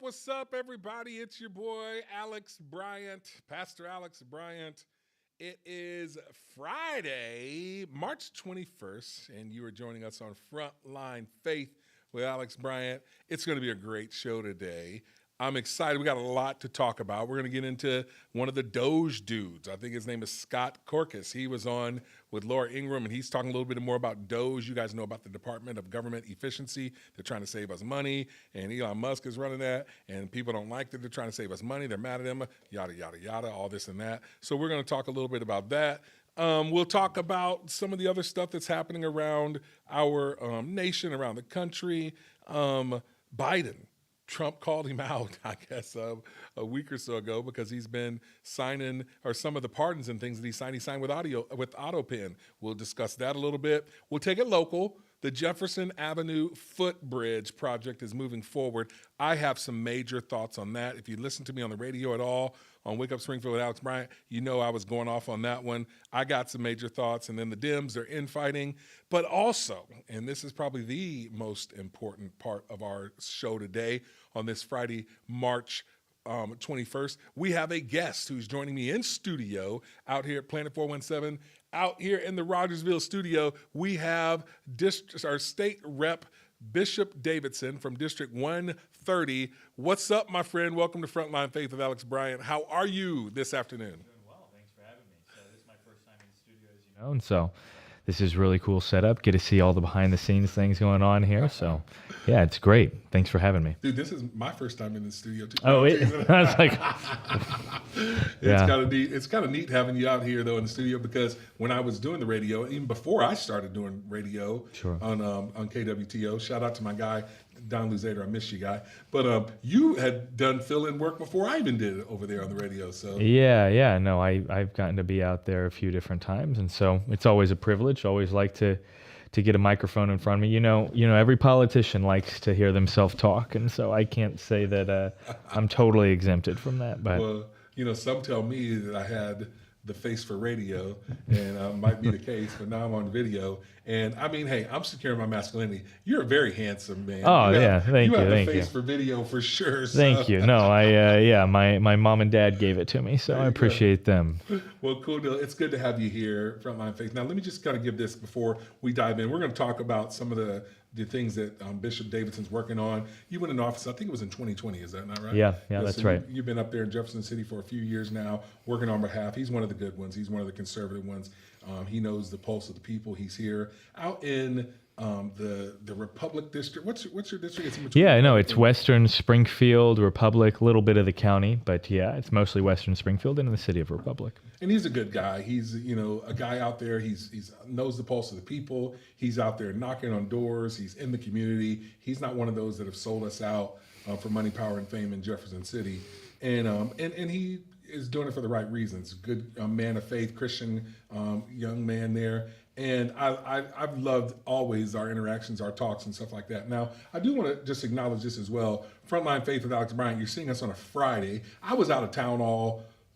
What's up, everybody? It's your boy, Alex Bryant, Pastor Alex Bryant. It is Friday, March 21st, and you are joining us on Frontline Faith with Alex Bryant. It's going to be a great show today. I'm excited. We got a lot to talk about. We're going to get into one of the DOGE dudes. I think his name is Scott Corkus. He was on with Laura Ingram, and he's talking a little bit more about DOGE. You guys know about the Department of Government Efficiency. They're trying to save us money, and Elon Musk is running that, and people don't like that they're trying to save us money. They're mad at him, yada, yada, yada, all this and that. So we're going to talk a little bit about that. We'll talk about some of the other stuff that's happening around our nation, around the country. Biden. Trump called him out, I guess, a week or so ago because he's been signing, or some of the pardons and things that he signed with AutoPen. We'll discuss that a little bit. We'll take it local. The Jefferson Avenue footbridge project is moving forward. I have some major thoughts on that. If you listen to me on the radio at all, on Wake Up Springfield with Alex Bryant, you know I was going off on that one. I got some major thoughts. And then the Dems, they're infighting. But also, and this is probably the most important part of our show today on this Friday, March 21st, we have a guest who's joining me in studio out here at Planet 417. Out here in the Rogersville studio, we have our State Rep Bishop Davidson from District 130. What's up, my friend? Welcome to Frontline Faith with Alex Bryant. How are you this afternoon? Doing well. Thanks for having me. So this is my first time in the studio, as you know, and so this is really cool setup. Get to see all the behind-the-scenes things going on here. So, yeah, it's great. Thanks for having me. Dude, this is my first time in the studio, too. Oh, I was like... It's kind of neat having you out here, though, in the studio, because when I was doing the radio, even before I started doing radio on KWTO, shout out to my guy, Don Luzader, I miss you, guy. But you had done fill-in work before I even did it over there on the radio. So Yeah. No, I've gotten to be out there a few different times, and so it's always a privilege. Always like to get a microphone in front of me. You know, every politician likes to hear themselves talk, and so I can't say that I'm totally exempted from that. But well, some tell me that I had the face for radio, and might be the case, but now I'm on video. And I mean, hey, I'm securing my masculinity. You're a very handsome man. Oh, yeah, thank you. You have the face for video for sure. So. Thank you. No, my mom and dad gave it to me, so I appreciate them. Well, cool deal. It's good to have you here, Frontline Faith. Now, let me just kind of give this before we dive in. We're going to talk about some of the things that Bishop Davidson's working on. You went in office, I think it was in 2020, is that not right? Yeah, that's right. You've been up there in Jefferson City for a few years now, working on behalf. He's one of the good ones. He's one of the conservative ones. He knows the pulse of the people. He's here out in the Republic District. What's your district? It's in between. Yeah, no, it's Western Springfield, Republic, a little bit of the county, but yeah, it's mostly Western Springfield and in the city of Republic. And he's a good guy. He's a guy out there. He's knows the pulse of the people. He's out there knocking on doors. He's in the community. He's not one of those that have sold us out for money, power, and fame in Jefferson City. And he is doing it for the right reasons. Good man of faith, Christian young man there. And I've loved always our interactions, our talks and stuff like that. Now, I do want to just acknowledge this as well. Frontline Faith with Alex Bryant, you're seeing us on a Friday. I was out of town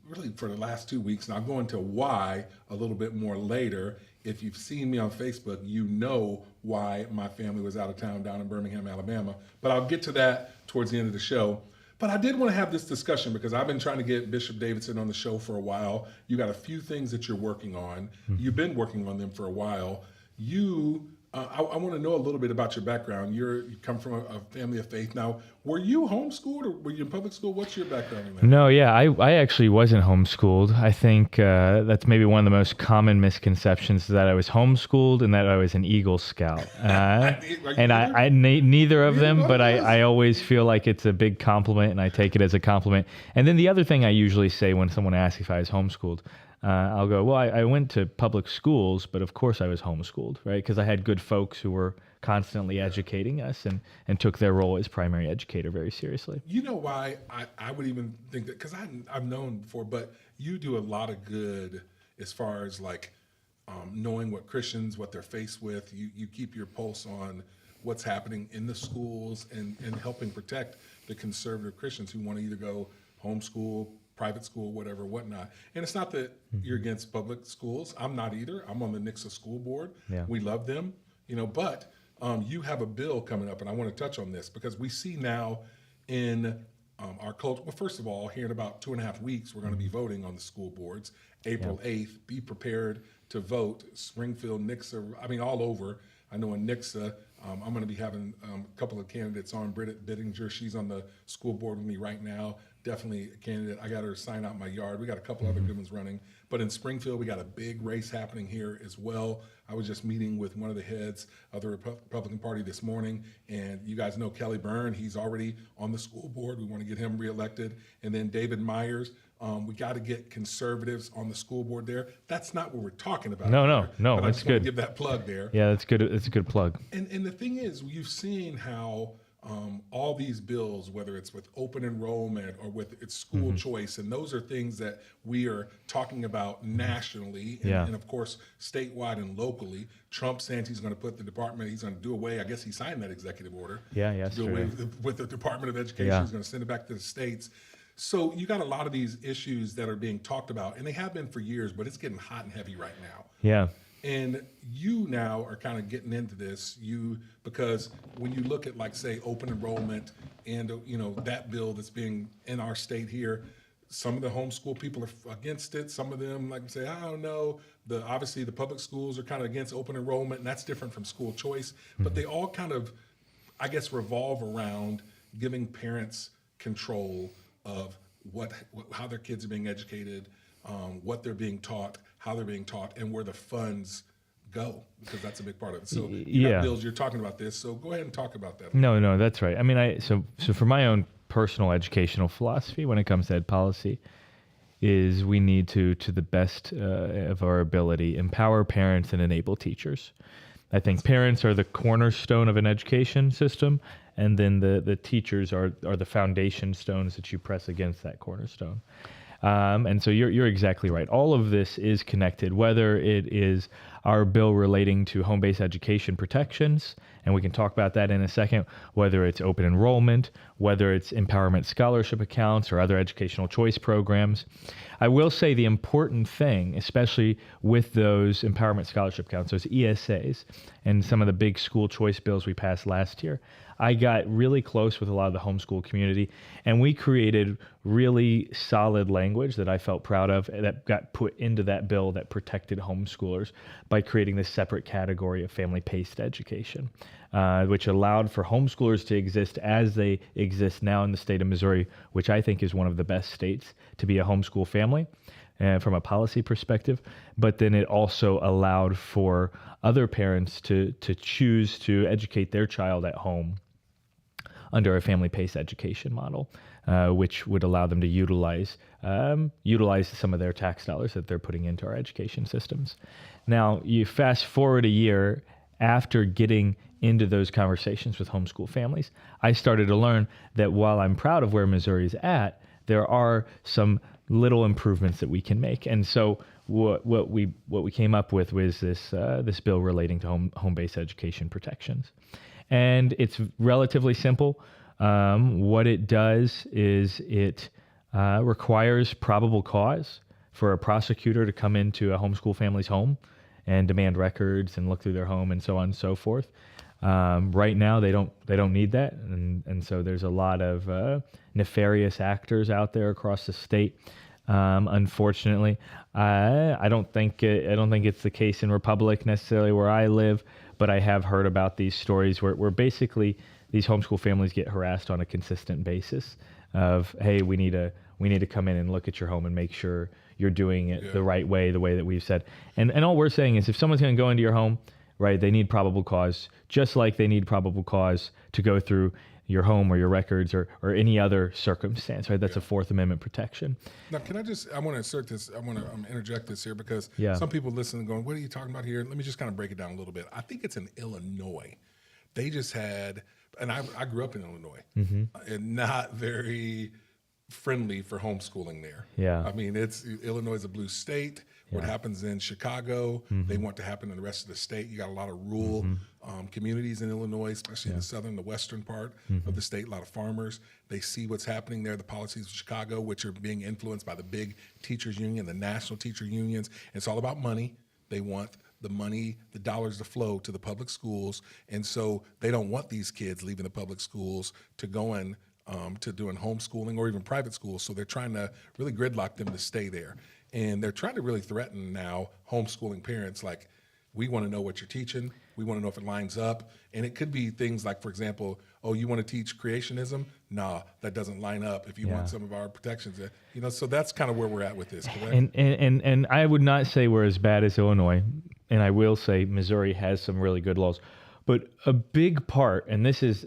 really for the last 2 weeks, and I'll go into why a little bit more later. If you've seen me on Facebook, you know why my family was out of town down in Birmingham, Alabama. But I'll get to that towards the end of the show. But I did want to have this discussion because I've been trying to get Bishop Davidson on the show for a while. You got a few things that you're working on. You've been working on them for a while. You I want to know a little bit about your background. You come from a family of faith. Now, were you homeschooled or were you in public school? What's your background in that? No, yeah, I actually wasn't homeschooled. I think that's maybe one of the most common misconceptions, is that I was homeschooled and that I was an Eagle Scout. And neither of them, but I always feel like it's a big compliment and I take it as a compliment. And then the other thing I usually say when someone asks if I was homeschooled, I'll go, well, I went to public schools, but of course I was homeschooled, right? Because I had good folks who were constantly educating us and took their role as primary educator very seriously. You know why I would even think that, because I've known before, but you do a lot of good as far as like knowing what Christians, what they're faced with. You keep your pulse on what's happening in the schools and helping protect the conservative Christians who want to either go homeschool, private school, whatever, whatnot. And it's not that you're against public schools. I'm not either. I'm on the Nixa school board. Yeah. We love them, but you have a bill coming up, and I want to touch on this because we see now in our culture. Well, first of all, here in about 2.5 weeks, we're going to be voting on the school boards. April 8th, be prepared to vote. Springfield, Nixa, all over. I know in Nixa, I'm going to be having a couple of candidates on. Britt Bittinger, she's on the school board with me right now. Definitely a candidate. I got her to sign out my yard. We got a couple other good ones running. But in Springfield, we got a big race happening here as well. I was just meeting with one of the heads of the Republican Party this morning, and you guys know Kelly Byrne. He's already on the school board. We want to get him reelected. And then David Myers. We got to get conservatives on the school board there. That's not what we're talking about. No, but that's good. Give that plug there. Yeah, that's good. It's a good plug. And the thing is, you've seen how all these bills, whether it's with open enrollment or with its school choice, and those are things that we are talking about nationally and of course statewide and locally. Trump saying he's going to put the department, he's going to do away. I guess he signed that executive order. Do away with the Department of Education. He's going to send it back to the states. So you got a lot of these issues that are being talked about, and they have been for years, but it's getting hot and heavy right now. Yeah. And you now are kind of getting into this, because when you look at, like, say, open enrollment and, that bill that's being in our state here, some of the homeschool people are against it. Some of them, like, say, I don't know. Obviously, the public schools are kind of against open enrollment, and that's different from school choice. But they all kind of, I guess, revolve around giving parents control of how their kids are being educated, what they're being taught, how they're being taught, and where the funds go, because that's a big part of it. So you got bills, you're talking about this, so go ahead and talk about that. No, that's right. So for my own personal educational philosophy when it comes to ed policy is we need to the best of our ability, empower parents and enable teachers. I think parents are the cornerstone of an education system, and then the teachers are the foundation stones that you press against that cornerstone. And so you're exactly right. All of this is connected, whether it is our bill relating to home-based education protections, and we can talk about that in a second, whether it's open enrollment, whether it's empowerment scholarship accounts or other educational choice programs. I will say the important thing, especially with those empowerment scholarship accounts, those ESAs, and some of the big school choice bills we passed last year, I got really close with a lot of the homeschool community, and we created really solid language that I felt proud of that got put into that bill that protected homeschoolers by creating this separate category of family-paced education, which allowed for homeschoolers to exist as they exist now in the state of Missouri, which I think is one of the best states to be a homeschool family from a policy perspective. But then it also allowed for other parents to choose to educate their child at home under a family-paced education model, which would allow them to utilize some of their tax dollars that they're putting into our education systems. Now, you fast forward a year after getting into those conversations with homeschool families, I started to learn that while I'm proud of where Missouri's at, there are some little improvements that we can make. And so what we came up with was this bill relating to home-based education protections. And it's relatively simple. What it does is it requires probable cause for a prosecutor to come into a homeschool family's home and demand records and look through their home and so on and so forth. Right now, they don't need that, and so there's a lot of nefarious actors out there across the state Unfortunately, I don't think it's the case in Republic necessarily where I live, but I have heard about these stories where basically these homeschool families get harassed on a consistent basis of, hey, we need to come in and look at your home and make sure you're doing it the right way, the way that we've said. And all we're saying is if someone's going to go into your home, right, they need probable cause, just like they need probable cause to go through your home or your records or any other circumstance, right? That's a Fourth Amendment protection. Now, I want to insert this, I want to interject this here because some people listening going, what are you talking about here? Let me just kind of break it down a little bit. I think it's in Illinois. They just had, and I grew up in Illinois, and not very friendly for homeschooling there. Yeah. I mean, Illinois is a blue state. What happens in Chicago, they want to happen in the rest of the state. You got a lot of rural communities in Illinois, especially in the western part of the state, a lot of farmers. They see what's happening there, the policies of Chicago, which are being influenced by the big teachers union, the national teacher unions. It's all about money. They want the money, the dollars to flow to the public schools. And so they don't want these kids leaving the public schools to go in to doing homeschooling or even private schools. So they're trying to really gridlock them to stay there. And they're trying to really threaten now homeschooling parents, like, we want to know what you're teaching. We want to know if it lines up. And it could be things like, for example, oh, you want to teach creationism? Nah, that doesn't line up if you want some of our protections. So that's kind of where we're at with this, correct? And I would not say we're as bad as Illinois. And I will say Missouri has some really good laws. But a big part, and this is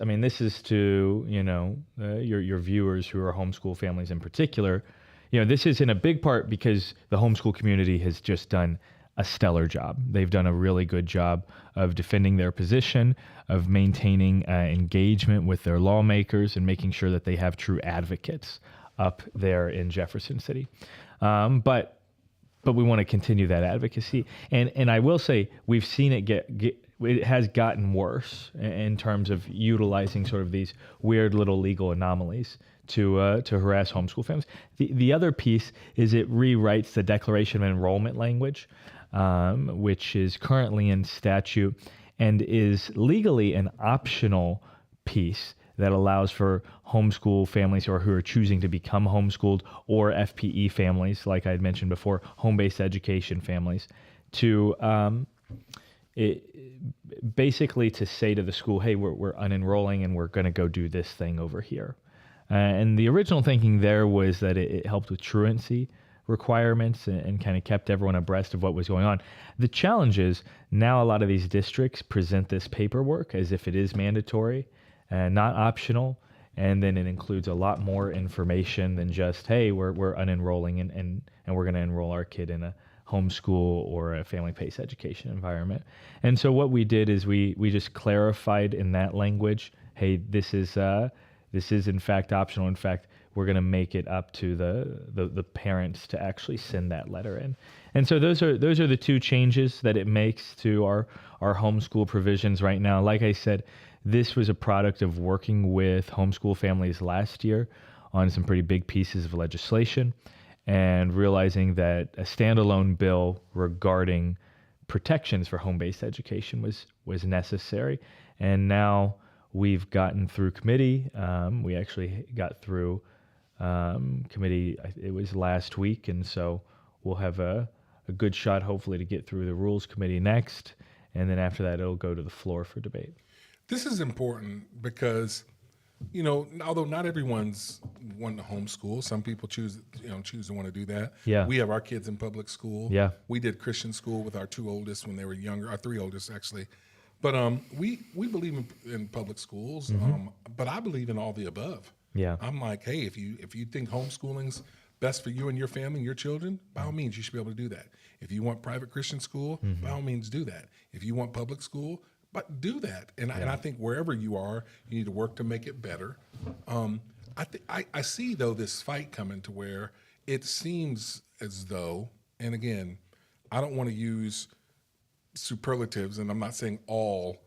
to, your viewers who are homeschool families in particular, this is in a big part because the homeschool community has just done a stellar job. They've done a really good job of defending their position, of maintaining engagement with their lawmakers and making sure that they have true advocates up there in Jefferson City. But we want to continue that advocacy. And I will say we've seen it it has gotten worse in terms of utilizing sort of these weird little legal anomalies to harass homeschool families. The other piece is it rewrites the Declaration of Enrollment language, which is currently in statute and is legally an optional piece that allows for homeschool families who are choosing to become homeschooled, or FPE families, like I had mentioned before, home-based education families, to basically to say to the school, hey, we're unenrolling and we're going to go do this thing over here. And the original thinking there was that it helped with truancy requirements and kind of kept everyone abreast of what was going on. The challenge is now a lot of these districts present this paperwork as if it is mandatory and not optional, and then it includes a lot more information than just, hey, we're unenrolling and we're going to enroll our kid in a homeschool or a family-paced education environment. And so what we did is we just clarified in that language, hey, this is in fact optional. In fact, we're going to make it up to the parents to actually send that letter in. And so those are the two changes that it makes to our homeschool provisions right now. Like I said, this was a product of working with homeschool families last year on some pretty big pieces of legislation and realizing that a standalone bill regarding protections for home-based education was necessary. And now we've gotten through committee. We actually got through committee, it was last week, and so we'll have a good shot hopefully to get through the rules committee next, and then after that it'll go to the floor for debate. This is important because, although not everyone's wanting to homeschool, some people choose to want to do that. Yeah. We have our kids in public school. Yeah. We did Christian school with our two oldest when they were younger, our three oldest actually. But we believe in public schools, but I believe in all the above. Yeah. I'm like, hey, if you think homeschooling's best for you and your family and your children, by all means, you should be able to do that. If you want private Christian school, by all means, do that. If you want public school, but do that. And I think wherever you are, you need to work to make it better. I see, though, this fight coming to where it seems as though, and again, I don't want to use superlatives, and I'm not saying all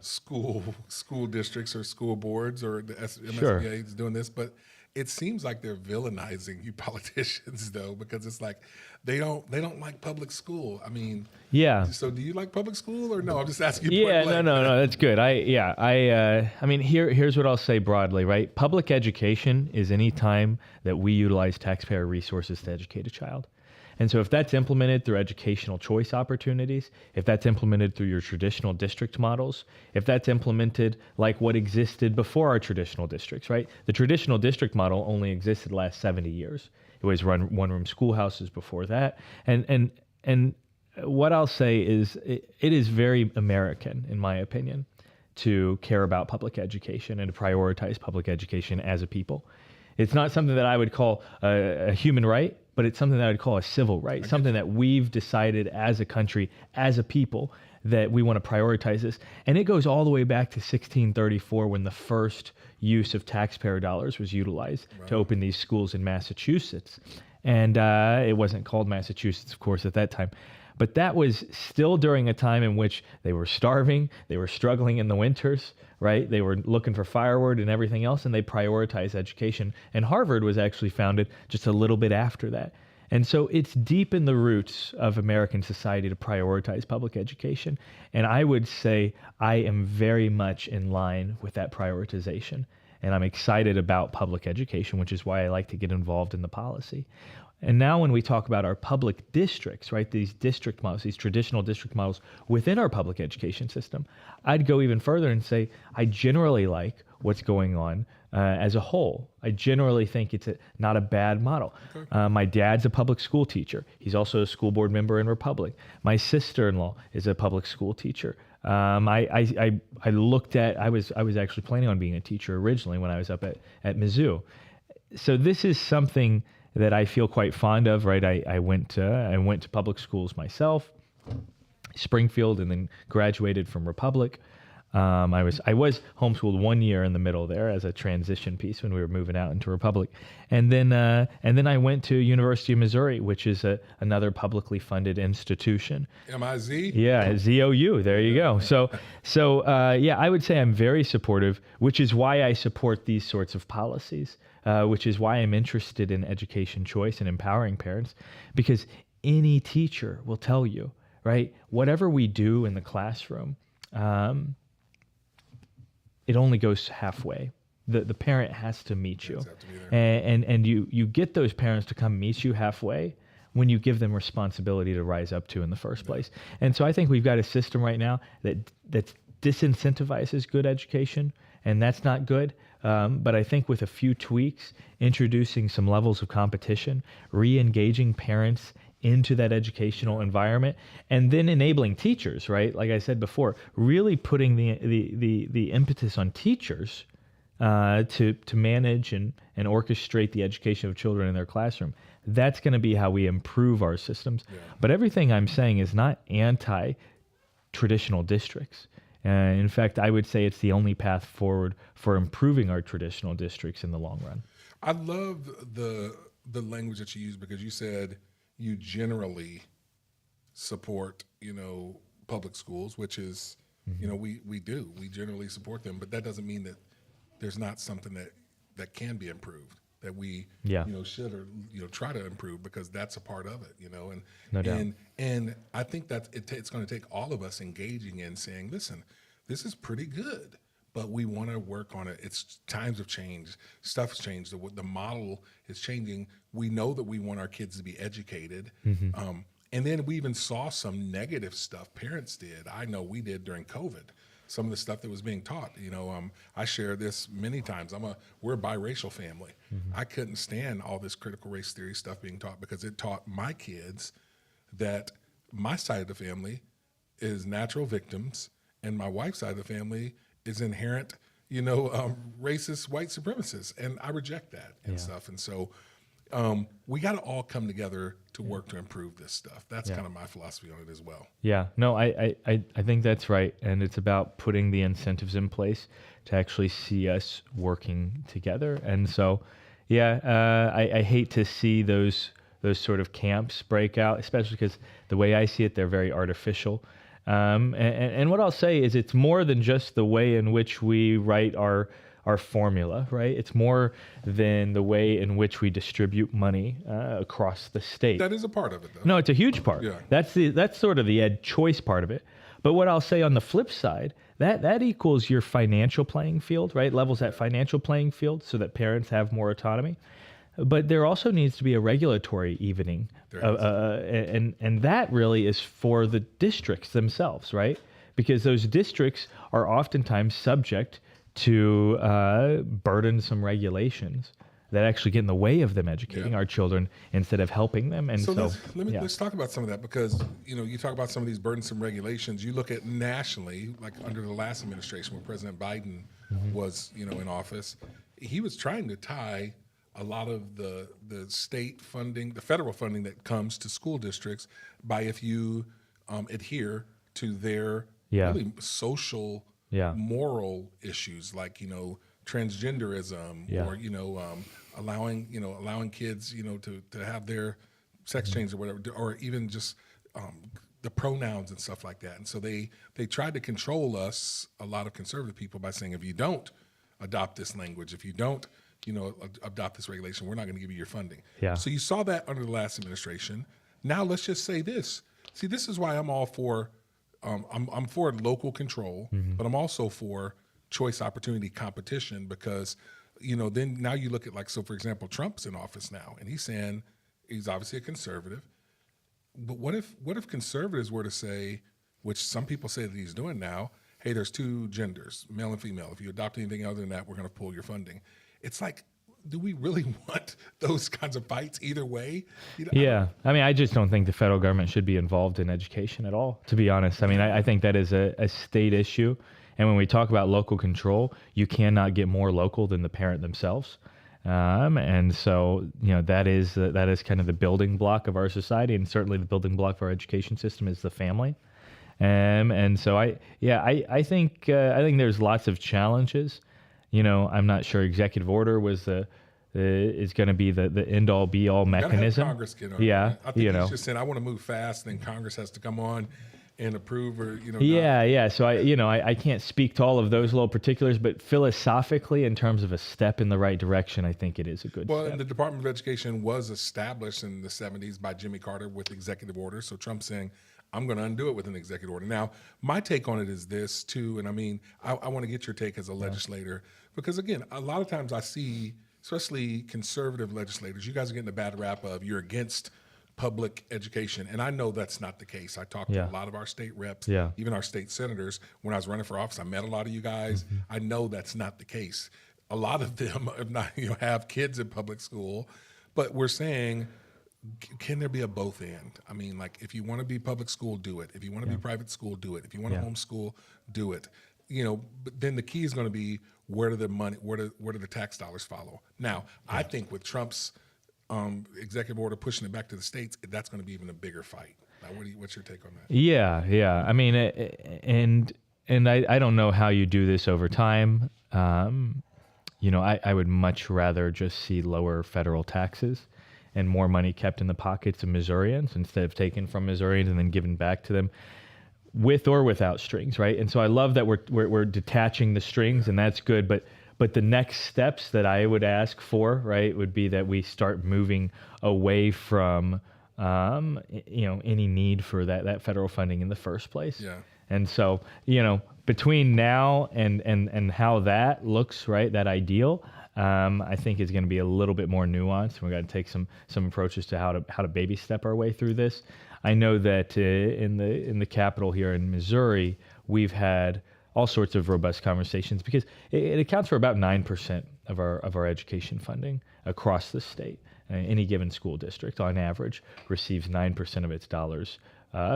school districts or school boards or the MSBA is doing this, but it seems like they're villainizing you politicians though, because it's like they don't like public school. I mean, Yeah. So do you like public school or no? I'm just asking you. Yeah, point blank. no, that's good. I mean, here's what I'll say broadly, right? Public education is any time that we utilize taxpayer resources to educate a child. And so if that's implemented through educational choice opportunities, if that's implemented through your traditional district models, if that's implemented like what existed before our traditional districts, right? The traditional district model only existed the last 70 years. It was run one-room schoolhouses before that. And what I'll say is it is very American, in my opinion, to care about public education and to prioritize public education as a people. It's not something that I would call a human right, but it's something that I would call a civil right, something that we've decided as a country, as a people, that we want to prioritize this. And it goes all the way back to 1634 when the first use of taxpayer dollars was utilized to open these schools in Massachusetts. And it wasn't called Massachusetts, of course, at that time. But that was still during a time in which they were starving, they were struggling in the winters, right? They were looking for firewood and everything else, and they prioritized education. And Harvard was actually founded just a little bit after that. And so it's deep in the roots of American society to prioritize public education. And I would say I am very much in line with that prioritization. And I'm excited about public education, which is why I like to get involved in the policy. And now when we talk about our public districts, right, these district models, these traditional district models within our public education system, I'd go even further and say I generally like what's going on as a whole. I generally think it's not a bad model. Okay. My dad's a public school teacher. He's also a school board member in Republic. My sister-in-law is a public school teacher. I looked at, I was actually planning on being a teacher originally when I was up at Mizzou. So this is something that I feel quite fond of, right? I went to public schools myself, Springfield, and then graduated from Republic. I was homeschooled 1 year in the middle there as a transition piece when we were moving out into Republic, and then I went to University of Missouri, which is another publicly funded institution. MIZ? Yeah, ZOU. There you go. So yeah, I would say I'm very supportive, which is why I support these sorts of policies. Which is why I'm interested in education choice and empowering parents, because any teacher will tell you, right, whatever we do in the classroom, it only goes halfway. The parent has to meet you. And you get those parents to come meet you halfway when you give them responsibility to rise up to in the first place. And so I think we've got a system right now that disincentivizes good education, and that's not good. But I think with a few tweaks, introducing some levels of competition, re-engaging parents into that educational environment, and then enabling teachers, right? Like I said before, really putting the impetus on teachers to manage and orchestrate the education of children in their classroom. That's going to be how we improve our systems. Yeah. But everything I'm saying is not anti-traditional districts. In fact, I would say it's the only path forward for improving our traditional districts in the long run. I love the language that you use, because you said you generally support, public schools, which is, we do. We generally support them, but that doesn't mean that there's not something that can be improved, that we, should or, try to improve, because that's a part of it, and no doubt. And I think that it's going to take all of us engaging in saying, listen, this is pretty good, but we want to work on it. It's times have changed, stuff's changed, the model is changing. We know that we want our kids to be educated. Mm-hmm. And then we even saw some negative stuff parents did. I know we did during COVID. Some of the stuff that was being taught, I share this many times. We're a biracial family. Mm-hmm. I couldn't stand all this critical race theory stuff being taught, because it taught my kids that my side of the family is natural victims and my wife's side of the family is inherent, racist white supremacists. And I reject that and stuff. And so we got to all come together to work to improve this stuff. That's kind of my philosophy on it as well. Yeah, no, I think that's right. And it's about putting the incentives in place to actually see us working together. And so, I hate to see those sort of camps break out, especially because the way I see it, they're very artificial. And what I'll say is it's more than just the way in which we write our our formula, right? It's more than the way in which we distribute money across the state. That is a part of it, though. No, it's a huge part. Yeah. That's sort of the ed choice part of it. But what I'll say on the flip side, that equals your financial playing field, right? Levels that financial playing field so that parents have more autonomy. But there also needs to be a regulatory evening, and that really is for the districts themselves, right? Because those districts are oftentimes subject to burdensome regulations that actually get in the way of them educating our children instead of helping them. And so let's talk about some of that, because you talk about some of these burdensome regulations. You look at nationally, like under the last administration when President Biden was in office, he was trying to tie a lot of the state funding, the federal funding that comes to school districts by if you adhere to their really social, moral issues like transgenderism or allowing kids to have their sex change or whatever, or even just the pronouns and stuff like that. And so they tried to control us, a lot of conservative people, by saying if you don't adopt this language, if you don't adopt this regulation, we're not going to give you your funding. So you saw that under the last administration. Now let's just say this. See, this is why I'm all for, I'm for local control, but I'm also for choice, opportunity, competition, because, then now you look at, so for example, Trump's in office now, and he's saying he's obviously a conservative. But what if conservatives were to say, which some people say that he's doing now, hey, there's two genders, male and female. If you adopt anything other than that, we're going to pull your funding. It's like, do we really want those kinds of fights either way? I just don't think the federal government should be involved in education at all, to be honest. I think that is a state issue. And when we talk about local control, you cannot get more local than the parent themselves. And so, that is kind of the building block of our society, and certainly the building block of our education system is the family. And so I think there's lots of challenges. I'm not sure executive order is going to be the end all be all mechanism. Congress get on. I think he's just saying, I want to move fast, then Congress has to come on and approve, or So I can't speak to all of those little particulars, but philosophically, in terms of a step in the right direction, I think it is a good step. And the Department of Education was established in the 70s by Jimmy Carter with executive order. So Trump's saying, I'm going to undo it with an executive order. Now, my take on it is this too, and I want to get your take as a legislator, because again, a lot of times I see, especially conservative legislators, you guys are getting a bad rap of you're against public education. And I know that's not the case. I talked to a lot of our state reps, even our state senators. When I was running for office, I met a lot of you guys. I know that's not the case. A lot of them have kids in public school, but we're saying, can there be a both and? If you want to be public school, do it. If you want to be private school, do it. If you want to homeschool, do it. But then the key is going to be, where do the tax dollars follow? Now, I think with Trump's executive order pushing it back to the states, that's going to be even a bigger fight. Now, what's your take on that? And I don't know how you do this over time. I would much rather just see lower federal taxes and more money kept in the pockets of Missourians instead of taken from Missourians and then given back to them, with or without strings, right? And so I love that we're detaching the strings, and that's good. But the next steps that I would ask for, right, would be that we start moving away from, any need for that federal funding in the first place. And so, between now and how that looks, right, that ideal, I think is going to be a little bit more nuanced. We're going to take some approaches to how to baby step our way through this. I know that in the Capitol here in Missouri, we've had all sorts of robust conversations, because it accounts for about 9% of our education funding across the state. Any given school district, on average, receives 9% of its dollars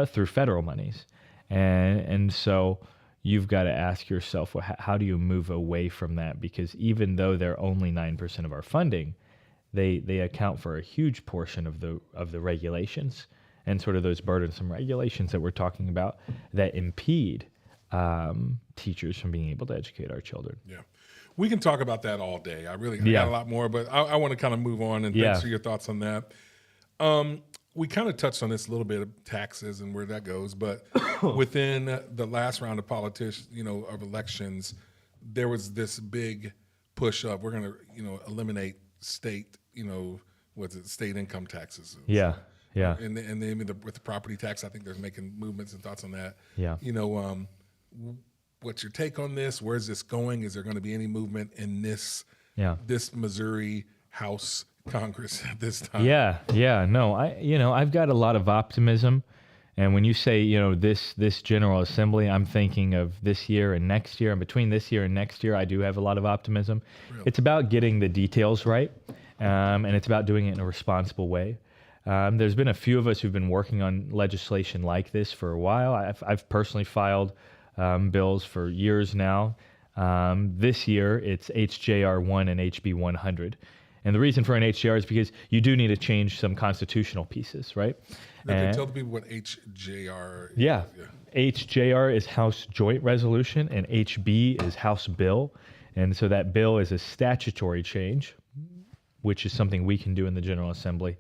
through federal monies, and so you've got to ask yourself, well, how do you move away from that? Because even though they're only 9% of our funding, they account for a huge portion of the regulations and sort of those burdensome regulations that we're talking about that impede teachers from being able to educate our children. We can talk about that all day. I got a lot more, but I want to kind of move on, and thanks for your thoughts on that. We kind of touched on this a little bit, of taxes and where that goes, but within the last round of of elections, there was this big push of we're going to, eliminate state, state income taxes. Yeah. Yeah. And then with the property tax, I think they're making movements and thoughts on that. Yeah. What's your take on this? Where's this going? Is there going to be any movement in this Missouri House Congress at this time? Yeah. No, I've got a lot of optimism. And when you say, this General Assembly, I'm thinking of this year and next year. And between this year and next year, I do have a lot of optimism. Really? It's about getting the details right, and it's about doing it in a responsible way. There's been a few of us who've been working on legislation like this for a while. I've personally filed bills for years now. This year, it's HJR 1 and HB 100. And the reason for an HJR is because you do need to change some constitutional pieces, right? Tell the people what HJR is. Yeah. HJR is House Joint Resolution, and HB is House Bill. And so that bill is a statutory change, which is something we can do in the General Assembly.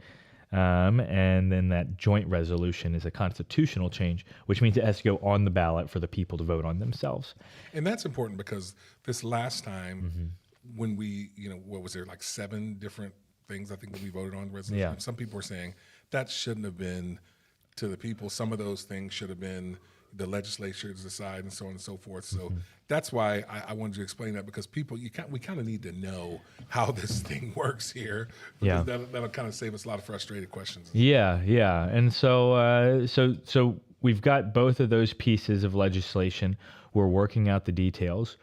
And then that joint resolution is a constitutional change, which means it has to go on the ballot for the people to vote on themselves. And that's important because this last time when we, what was there, like 7 different things I think that we voted on the resolution. Yeah. Some people were saying that shouldn't have been to the people. Some of those things should have been the legislature to decide and so on and so forth. So that's why I wanted to explain that, because people, we kind of need to know how this thing works here. Yeah. That'll kind of save us a lot of frustrated questions. Yeah. And so we've got both of those pieces of legislation. We're working out the details.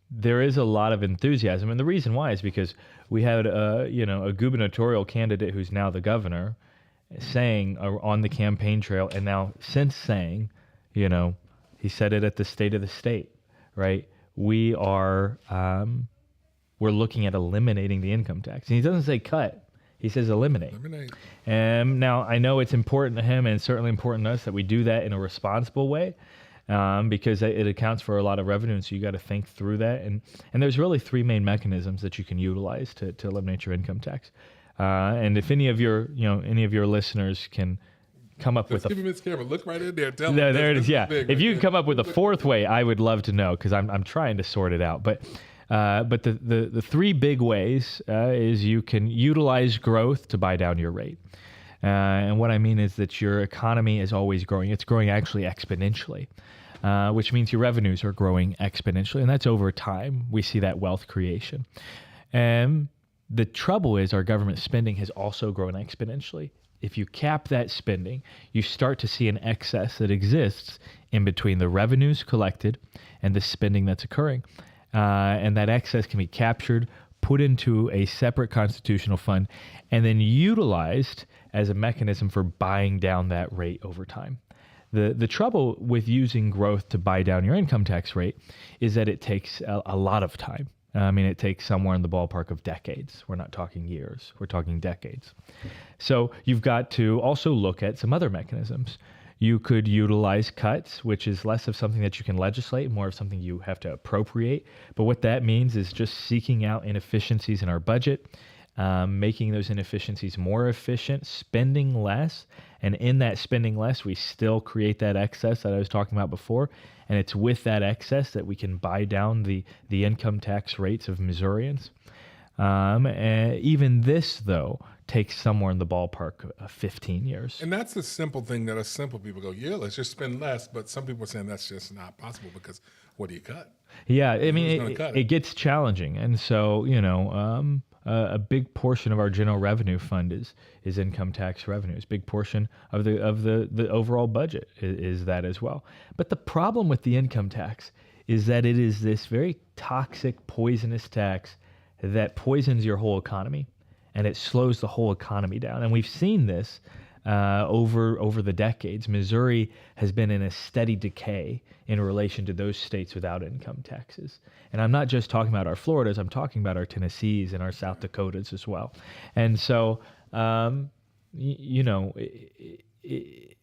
There is a lot of enthusiasm, and the reason why is because we had a gubernatorial candidate who's now the governor saying on the campaign trail, and now since saying, he said it at the State of the State, right? We're looking at eliminating the income tax. And he doesn't say cut. He says eliminate. And now I know it's important to him, and it's certainly important to us that we do that in a responsible way. Because it accounts for a lot of revenue, and so you got to think through that. And there's really 3 main mechanisms that you can utilize to eliminate your income tax. And if any of your listeners can come up with give him his camera, look right in there, tell him. There it is. Yeah, if you can come up with a 4th way, I would love to know, because I'm trying to sort it out. But the 3 big ways is you can utilize growth to buy down your rate. And what I mean is that your economy is always growing. It's growing actually exponentially, which means your revenues are growing exponentially. And that's over time. We see that wealth creation. And the trouble is our government spending has also grown exponentially. If you cap that spending, you start to see an excess that exists in between the revenues collected and the spending that's occurring. And that excess can be captured, put into a separate constitutional fund, and then utilized as a mechanism for buying down that rate over time. The trouble with using growth to buy down your income tax rate is that it takes a lot of time. It takes somewhere in the ballpark of decades. We're not talking years. We're talking decades. So you've got to also look at some other mechanisms. You could utilize cuts, which is less of something that you can legislate, more of something you have to appropriate. But what that means is just seeking out inefficiencies in our budget, making those inefficiencies more efficient, spending less. And in that spending less, we still create that excess that I was talking about before. And it's with that excess that we can buy down the income tax rates of Missourians. And even this, though, takes somewhere in the ballpark of 15 years. And that's the simple thing that us simple people go, yeah, let's just spend less. But some people are saying that's just not possible, because what do you cut? Yeah, it gets challenging. And so, a big portion of our general revenue fund is income tax revenues. Big portion of the overall budget is that as well. But the problem with the income tax is that it is this very toxic, poisonous tax that poisons your whole economy, and it slows the whole economy down. And we've seen this over the decades. Missouri has been in a steady decay in relation to those states without income taxes. And I'm not just talking about our Floridas, I'm talking about our Tennessees and our South Dakotas as well. And so, I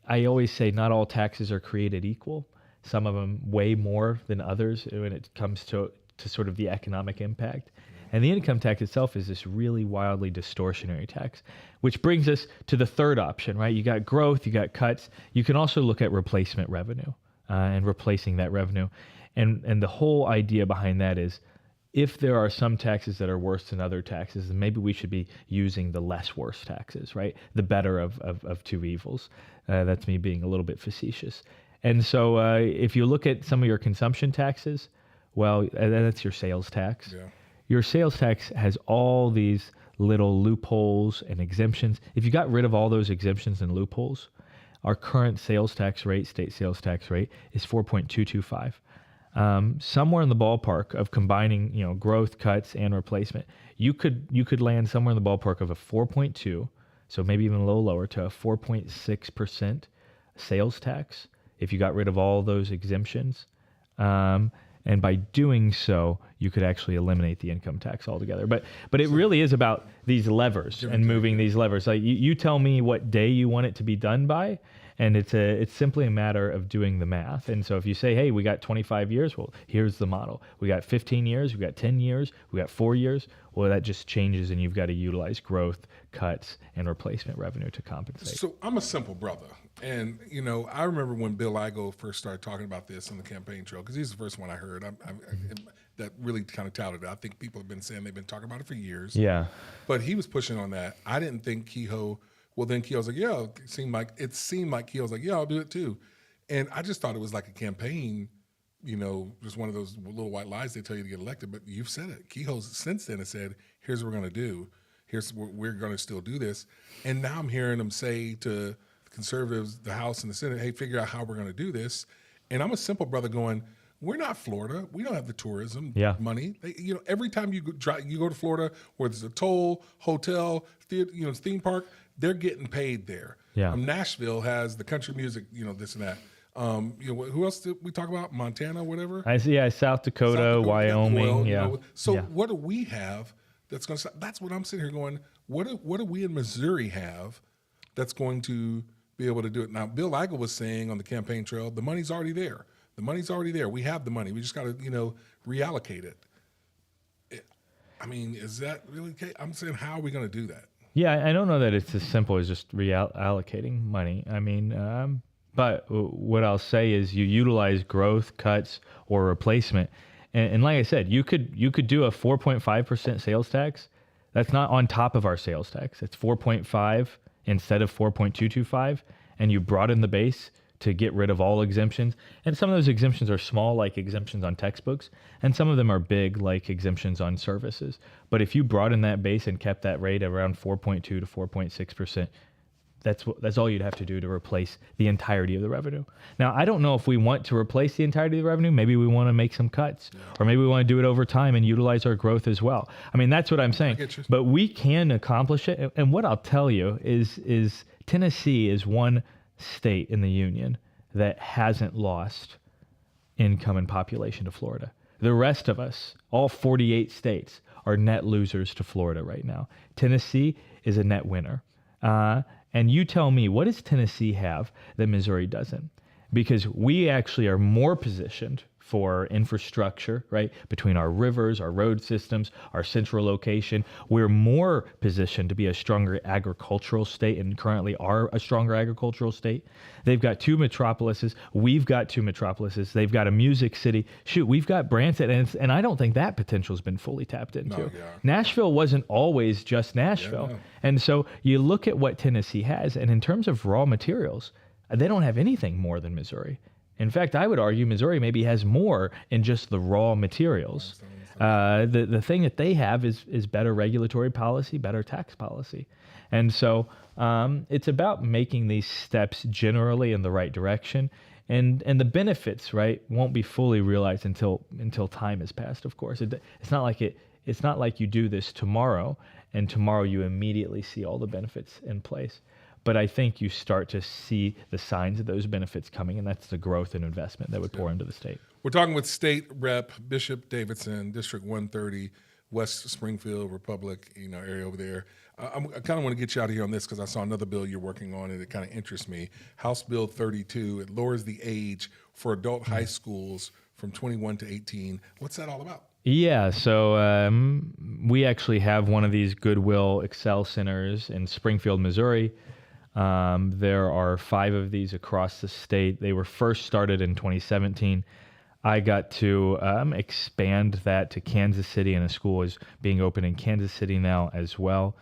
always say not all taxes are created equal. Some of them weigh more than others when it comes to sort of the economic impact. And the income tax itself is this really wildly distortionary tax, which brings us to the third option, right? You got growth, you got cuts. You can also look at replacement revenue and replacing that revenue. And the whole idea behind that is if there are some taxes that are worse than other taxes, then maybe we should be using the less worse taxes, right? The better of two evils. That's me being a little bit facetious. And so if you look at some of your consumption taxes, well, that's your sales tax. Yeah. Your sales tax has all these little loopholes and exemptions. If you got rid of all those exemptions and loopholes, our current sales tax rate, state sales tax rate, is 4.225. Somewhere in the ballpark of combining, growth, cuts, and replacement, you could land somewhere in the ballpark of a 4.2, so maybe even a little lower, to a 4.6% sales tax if you got rid of all those exemptions. And by doing so, you could actually eliminate the income tax altogether. But it really is about these levers and moving these levers. Like you tell me what day you want it to be done by, and it's simply a matter of doing the math. And so if you say, hey, we got 25 years, well, here's the model. We got 15 years, we got 10 years, we got 4 years. Well, that just changes, and you've got to utilize growth, cuts, and replacement revenue to compensate. So I'm a simple brother. And, I remember when Bill Igo first started talking about this on the campaign trail, because he's the first one I heard that really kind of touted it. I think people have been saying they've been talking about it for years. Yeah. But he was pushing on that. I didn't think Kehoe, well, then Kehoe's like, yeah, it seemed like Kehoe's like, yeah, I'll do it too. And I just thought it was like a campaign, just one of those little white lies they tell you to get elected. But you've said it. Kehoe's since then has said, here's what we're going to do. We're going to still do this. And now I'm hearing him say to conservatives, the House and the Senate, hey, figure out how we're going to do this. And I'm a simple brother going, we're not Florida. We don't have the tourism money. Every time you go to Florida, where there's a toll, hotel, theater, theme park, they're getting paid there. Yeah. Nashville has the country music, this and that. Who else did we talk about? Montana, whatever. South Dakota, Wyoming. Oil, So what do we have that's going to? That's what I'm sitting here going. What do we in Missouri have that's going to be able to do it? Now, Bill Igo was saying on the campaign trail, the money's already there. The money's already there. We have the money. We just got to, reallocate it. Is that really okay? I'm saying, how are we going to do that? Yeah, I don't know that it's as simple as just reallocating money. But what I'll say is you utilize growth, cuts, or replacement. And like I said, you could do a 4.5% sales tax. That's not on top of our sales tax. It's 4.5 instead of 4.225, and you broaden the base to get rid of all exemptions. And some of those exemptions are small, like exemptions on textbooks, and some of them are big, like exemptions on services. But if you broaden that base and kept that rate around 4.2 to 4.6%, that's all you'd have to do to replace the entirety of the revenue. Now, I don't know if we want to replace the entirety of the revenue. Maybe we want to make some cuts, or maybe we want to do it over time and utilize our growth as well. That's what I'm saying. But we can accomplish it. And what I'll tell you is Tennessee is one state in the union that hasn't lost income and population to Florida. The rest of us, all 48 states, are net losers to Florida right now. Tennessee is a net winner. And you tell me, what does Tennessee have that Missouri doesn't? Because we actually are more positioned for infrastructure, right? Between our rivers, our road systems, our central location, we're more positioned to be a stronger agricultural state, and currently are a stronger agricultural state. They've got 2 metropolises. We've got 2 metropolises. They've got a music city. Shoot, we've got Bryant, and I don't think that potential has been fully tapped into. No, yeah. Nashville wasn't always just Nashville. Yeah, no. And so you look at what Tennessee has, and in terms of raw materials, they don't have anything more than Missouri. In fact, I would argue Missouri maybe has more in just the raw materials. The thing that they have is better regulatory policy, better tax policy. And so it's about making these steps generally in the right direction. And the benefits, right, won't be fully realized until time has passed, of course. It's not like you do this tomorrow, and tomorrow you immediately see all the benefits in place. But I think you start to see the signs of those benefits coming, and that's the growth and investment that would pour into the state. We're talking with State Rep Bishop Davidson, District 130, West Springfield, Republic, area over there. I kind of want to get you out of here on this because I saw another bill you're working on, and it kind of interests me. House Bill 32, it lowers the age for adult high schools from 21 to 18. What's that all about? Yeah, so we actually have one of these Goodwill Excel Centers in Springfield, Missouri. There are 5 of these across the state. They were first started in 2017. I got to expand that to Kansas City, and a school is being opened in Kansas City now as well.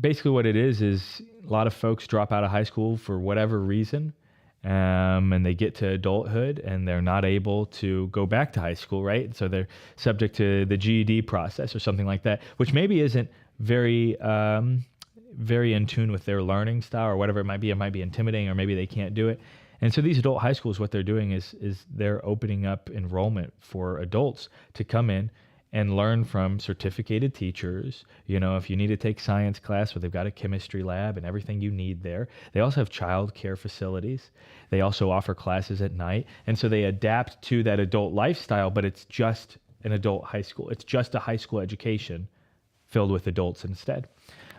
Basically what it is a lot of folks drop out of high school for whatever reason, and they get to adulthood and they're not able to go back to high school, right? So they're subject to the GED process or something like that, which maybe isn't very in tune with their learning style or whatever it might be. It might be intimidating, or maybe they can't do it. And so these adult high schools, what they're doing is they're opening up enrollment for adults to come in and learn from certificated teachers. You know, if you need to take science class, where they've got a chemistry lab and everything you need there. They also have child care facilities. They also offer classes at night. And so they adapt to that adult lifestyle, but it's just an adult high school. It's just a high school education filled with adults instead.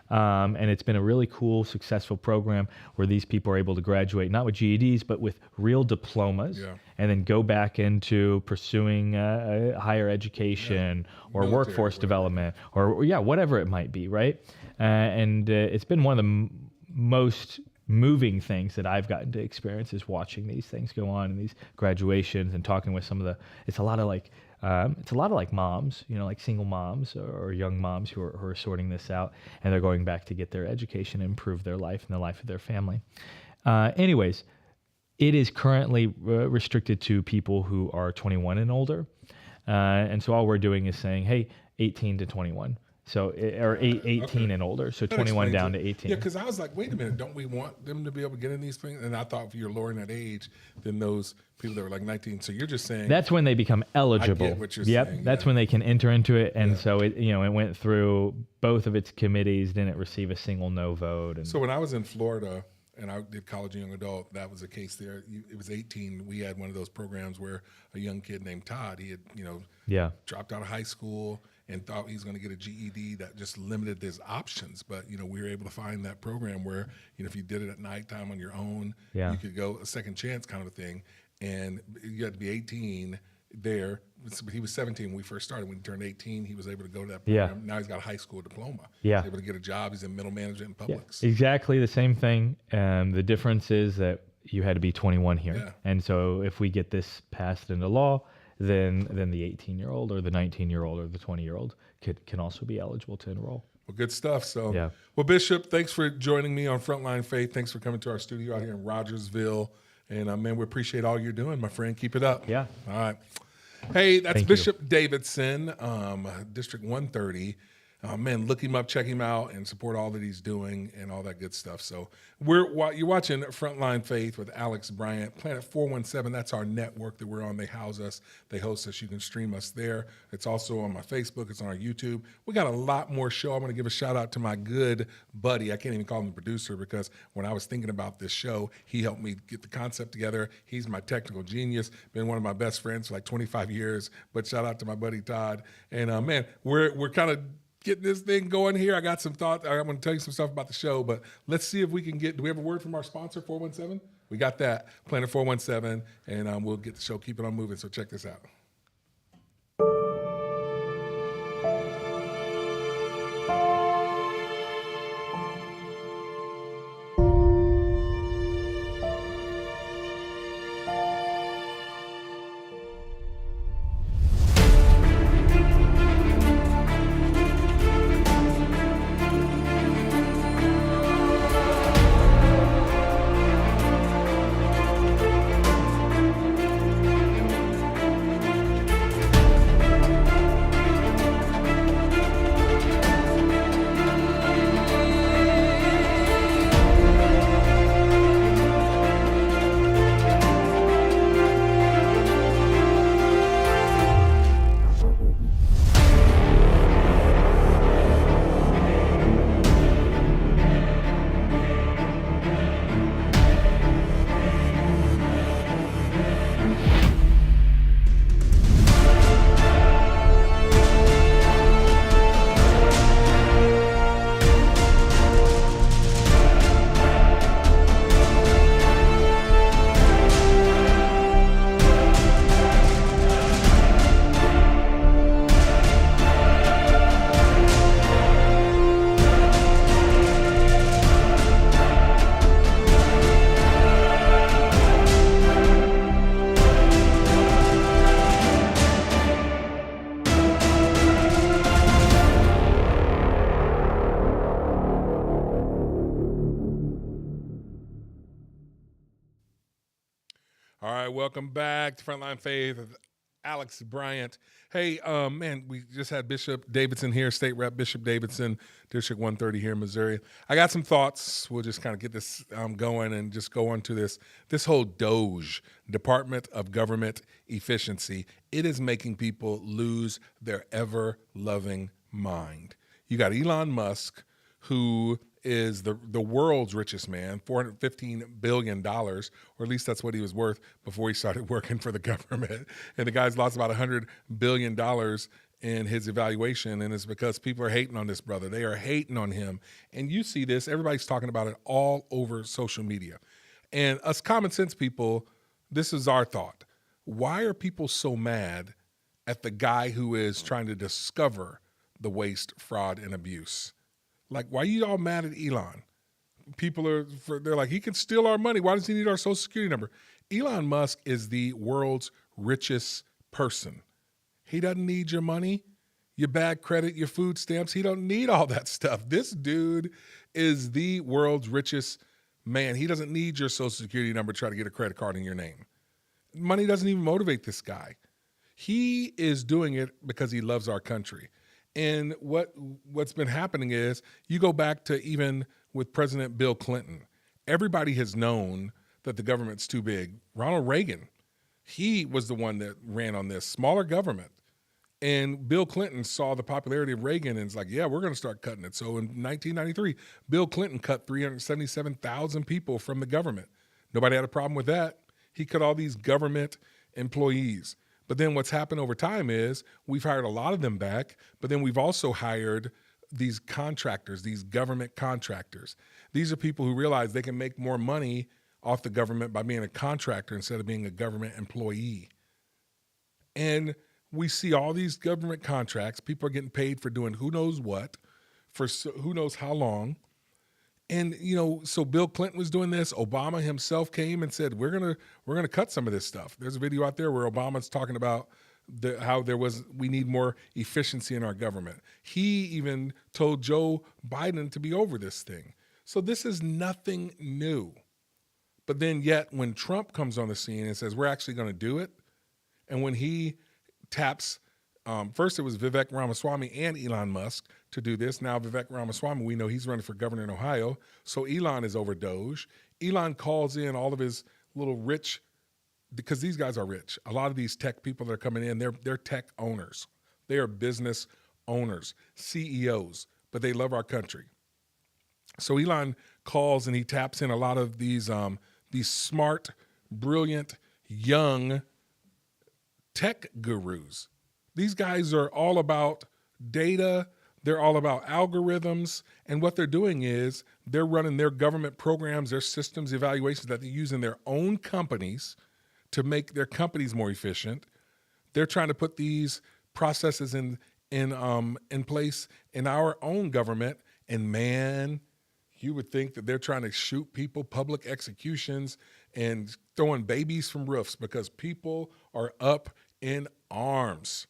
And it's been a really cool, successful program where these people are able to graduate, not with GEDs, but with real diplomas, and then go back into pursuing higher education or Military, workforce development or whatever it might be, right? And it's been one of the most moving things that I've gotten to experience is watching these things go on and these graduations and talking with some of the, it's a lot of like moms, you know, like single moms or young moms who are sorting this out, and they're going back to get their education and improve their life and the life of their family. Anyways, it is currently restricted to people who are 21 and older. And so all we're doing is saying, hey, 18 to 21. So, or 18 and older, so that 21 down to 18. Yeah, because I was like, wait a minute, don't we want them to be able to get in these things? And I thought if you're lowering that age, then those people that were like 19. So you're just saying that's when they become eligible. I get what you're saying. That's when they can enter into it. And so it went through both of its committees, didn't receive a single no vote. And so when I was in Florida and I did college and young adult, that was the case there. It was 18. We had one of those programs where a young kid named Todd, he had, dropped out of high school and thought he was going to get a GED that just limited his options. But, we were able to find that program where, if you did it at nighttime on your own, you could go a second chance kind of a thing. And you had to be 18 there. He was 17 when we first started. When he turned 18, he was able to go to that program. Now he's got a high school diploma. He's able to get a job. He's in middle management and Publix. Exactly the same thing. The difference is that you had to be 21 here. Yeah. And so if we get this passed into law, then the 18-year-old or the 19-year-old or the 20-year-old can also be eligible to enroll. Well, good stuff. So, well, Bishop, thanks for joining me on Frontline Faith. Thanks for coming to our studio out here in Rogersville. And, man, we appreciate all you're doing, my friend. Keep it up. Yeah. All right. Hey, that's Bishop Davidson, District 130. Man, look him up, check him out, and support all that he's doing and all that good stuff. So you're watching Frontline Faith with Alex Bryant. Planet 417, that's our network that we're on. They house us. They host us. You can stream us there. It's also on my Facebook. It's on our YouTube. We got a lot more show. I want to give a shout out to my good buddy. I can't even call him the producer because when I was thinking about this show, he helped me get the concept together. He's my technical genius. Been one of my best friends for like 25 years. But shout out to my buddy Todd. And, man, we're kind of getting this thing going here. I got some thoughts. I'm going to tell you some stuff about the show, but let's see if we can do we have a word from our sponsor, 417? We got that, Planet 417, and we'll get the show, keep it on moving, so check this out. All right, welcome back to Frontline Faith with Alex Bryant. Hey, man, we just had Bishop Davidson here, State Rep Bishop Davidson, District 130 here in Missouri. I got some thoughts. We'll just kind of get this going and just go on to this whole DOGE, Department of Government Efficiency. It is making people lose their ever-loving mind. You got Elon Musk, who is the world's richest man, $415 billion, or at least that's what he was worth before he started working for the government. And the guy's lost about $100 billion in his evaluation, and it's because people are hating on this brother. They are hating on him. And you see this, everybody's talking about it all over social media. And us common sense people, this is our thought. Why are people so mad at the guy who is trying to discover the waste, fraud, and abuse? Like, why are you all mad at Elon? They're like, he can steal our money. Why does he need our social security number? Elon Musk is the world's richest person. He doesn't need your money, your bad credit, your food stamps. He don't need all that stuff. This dude is the world's richest man. He doesn't need your social security number to try to get a credit card in your name. Money doesn't even motivate this guy. He is doing it because he loves our country. And what's been happening is you go back to even with President Bill Clinton. Everybody has known that the government's too big. Ronald Reagan, he was the one that ran on this, smaller government. And Bill Clinton saw the popularity of Reagan and is like, yeah, we're going to start cutting it. So in 1993, Bill Clinton cut 377,000 people from the government. Nobody had a problem with that. He cut all these government employees. But then what's happened over time is we've hired a lot of them back, but then we've also hired these contractors, these government contractors. These are people who realize they can make more money off the government by being a contractor instead of being a government employee. And we see all these government contracts. People are getting paid for doing who knows what, for who knows how long. And, so Bill Clinton was doing this. Obama himself came and said, we're gonna cut some of this stuff. There's a video out there where Obama's talking about how we need more efficiency in our government. He even told Joe Biden to be over this thing. So this is nothing new. But then yet when Trump comes on the scene and says, we're actually going to do it, and when he taps, first it was Vivek Ramaswamy and Elon Musk to do this. Now Vivek Ramaswamy, we know he's running for governor in Ohio. So Elon is over DOGE. Elon calls in all of his little rich, because these guys are rich. A lot of these tech people that are coming in, they're tech owners. They are business owners, CEOs, but they love our country. So Elon calls and he taps in a lot of these smart, brilliant, young tech gurus. These guys are all about data. They're all about algorithms. And what they're doing is they're running their government programs, their systems, evaluations that they use in their own companies to make their companies more efficient. They're trying to put these processes in place in our own government. And man, you would think that they're trying to shoot people, public executions, and throwing babies from roofs because people are up in arms.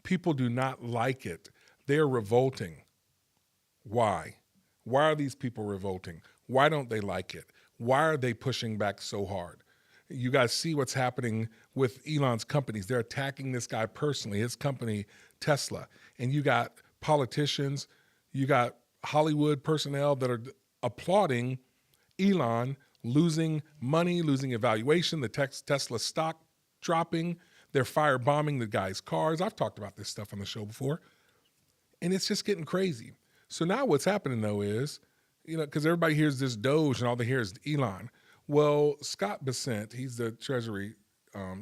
People do not like it. They're revolting. Why? Why are these people revolting? Why don't they like it? Why are they pushing back so hard? You guys see what's happening with Elon's companies. They're attacking this guy personally, his company, Tesla. And you got politicians, you got Hollywood personnel that are applauding Elon losing money, losing evaluation, the Tesla stock dropping. They're firebombing the guy's cars. I've talked about this stuff on the show before. And it's just getting crazy. So now what's happening, though, is, because everybody hears this DOGE and all they hear is Elon. Well, Scott Bessent, he's the Treasury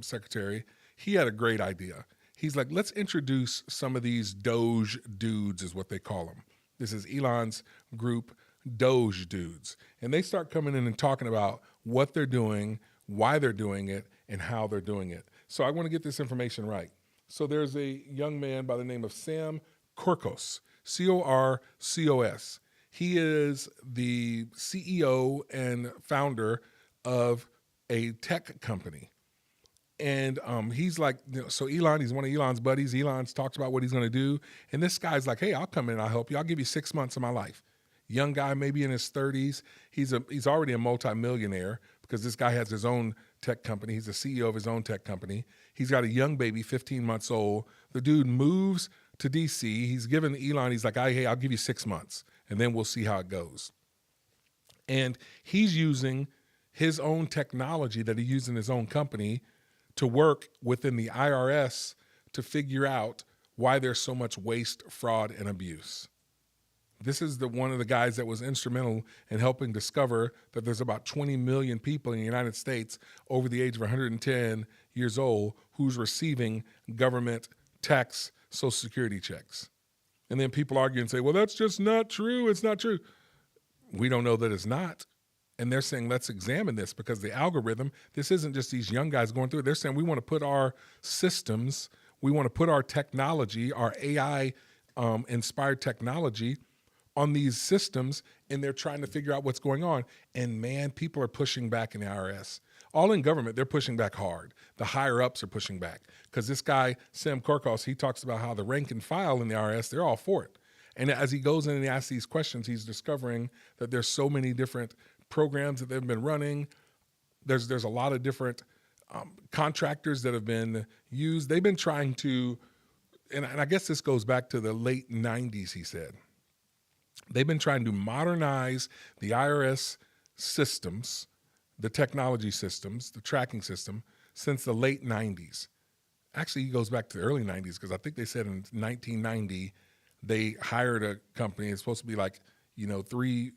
Secretary, he had a great idea. He's like, let's introduce some of these DOGE dudes is what they call them. This is Elon's group, DOGE dudes. And they start coming in and talking about what they're doing, why they're doing it, and how they're doing it. So I want to get this information right. So there's a young man by the name of Sam Corcos, Corcos. He is the CEO and founder of a tech company. And he's like, so Elon, he's one of Elon's buddies. Elon's talks about what he's going to do. And this guy's like, hey, I'll come in and I'll help you. I'll give you 6 months of my life. Young guy, maybe in his 30s. He's already a multimillionaire because this guy has his own tech company. He's the CEO of his own tech company. He's got a young baby, 15 months old. The dude moves to D.C. He's given Elon, he's like, hey, I'll give you 6 months, and then we'll see how it goes. And he's using his own technology that he used in his own company to work within the IRS to figure out why there's so much waste, fraud, and abuse. This is one of the guys that was instrumental in helping discover that there's about 20 million people in the United States over the age of 110 years old who's receiving government tax Social Security checks. And then people argue and say, well, that's just not true. It's not true. We don't know that it's not. And they're saying, let's examine this, because the algorithm, this isn't just these young guys going through it. They're saying we want to put our systems, we want to put our technology, our AI inspired technology on these systems, and they're trying to figure out what's going on. And man, people are pushing back in the IRS. All in government, they're pushing back hard. The higher ups are pushing back, because this guy, Sam Korkos, he talks about how the rank and file in the IRS, they're all for it. And as he goes in and he asks these questions, he's discovering that there's so many different programs that they've been running. There's a lot of different contractors that have been used. They've been trying to, and I guess this goes back to the late 90s, he said. They've been trying to modernize the IRS systems, the technology systems, the tracking system, since the late 90s. Actually, he goes back to the early 90s, because I think they said in 1990, they hired a company. It's supposed to be like, 3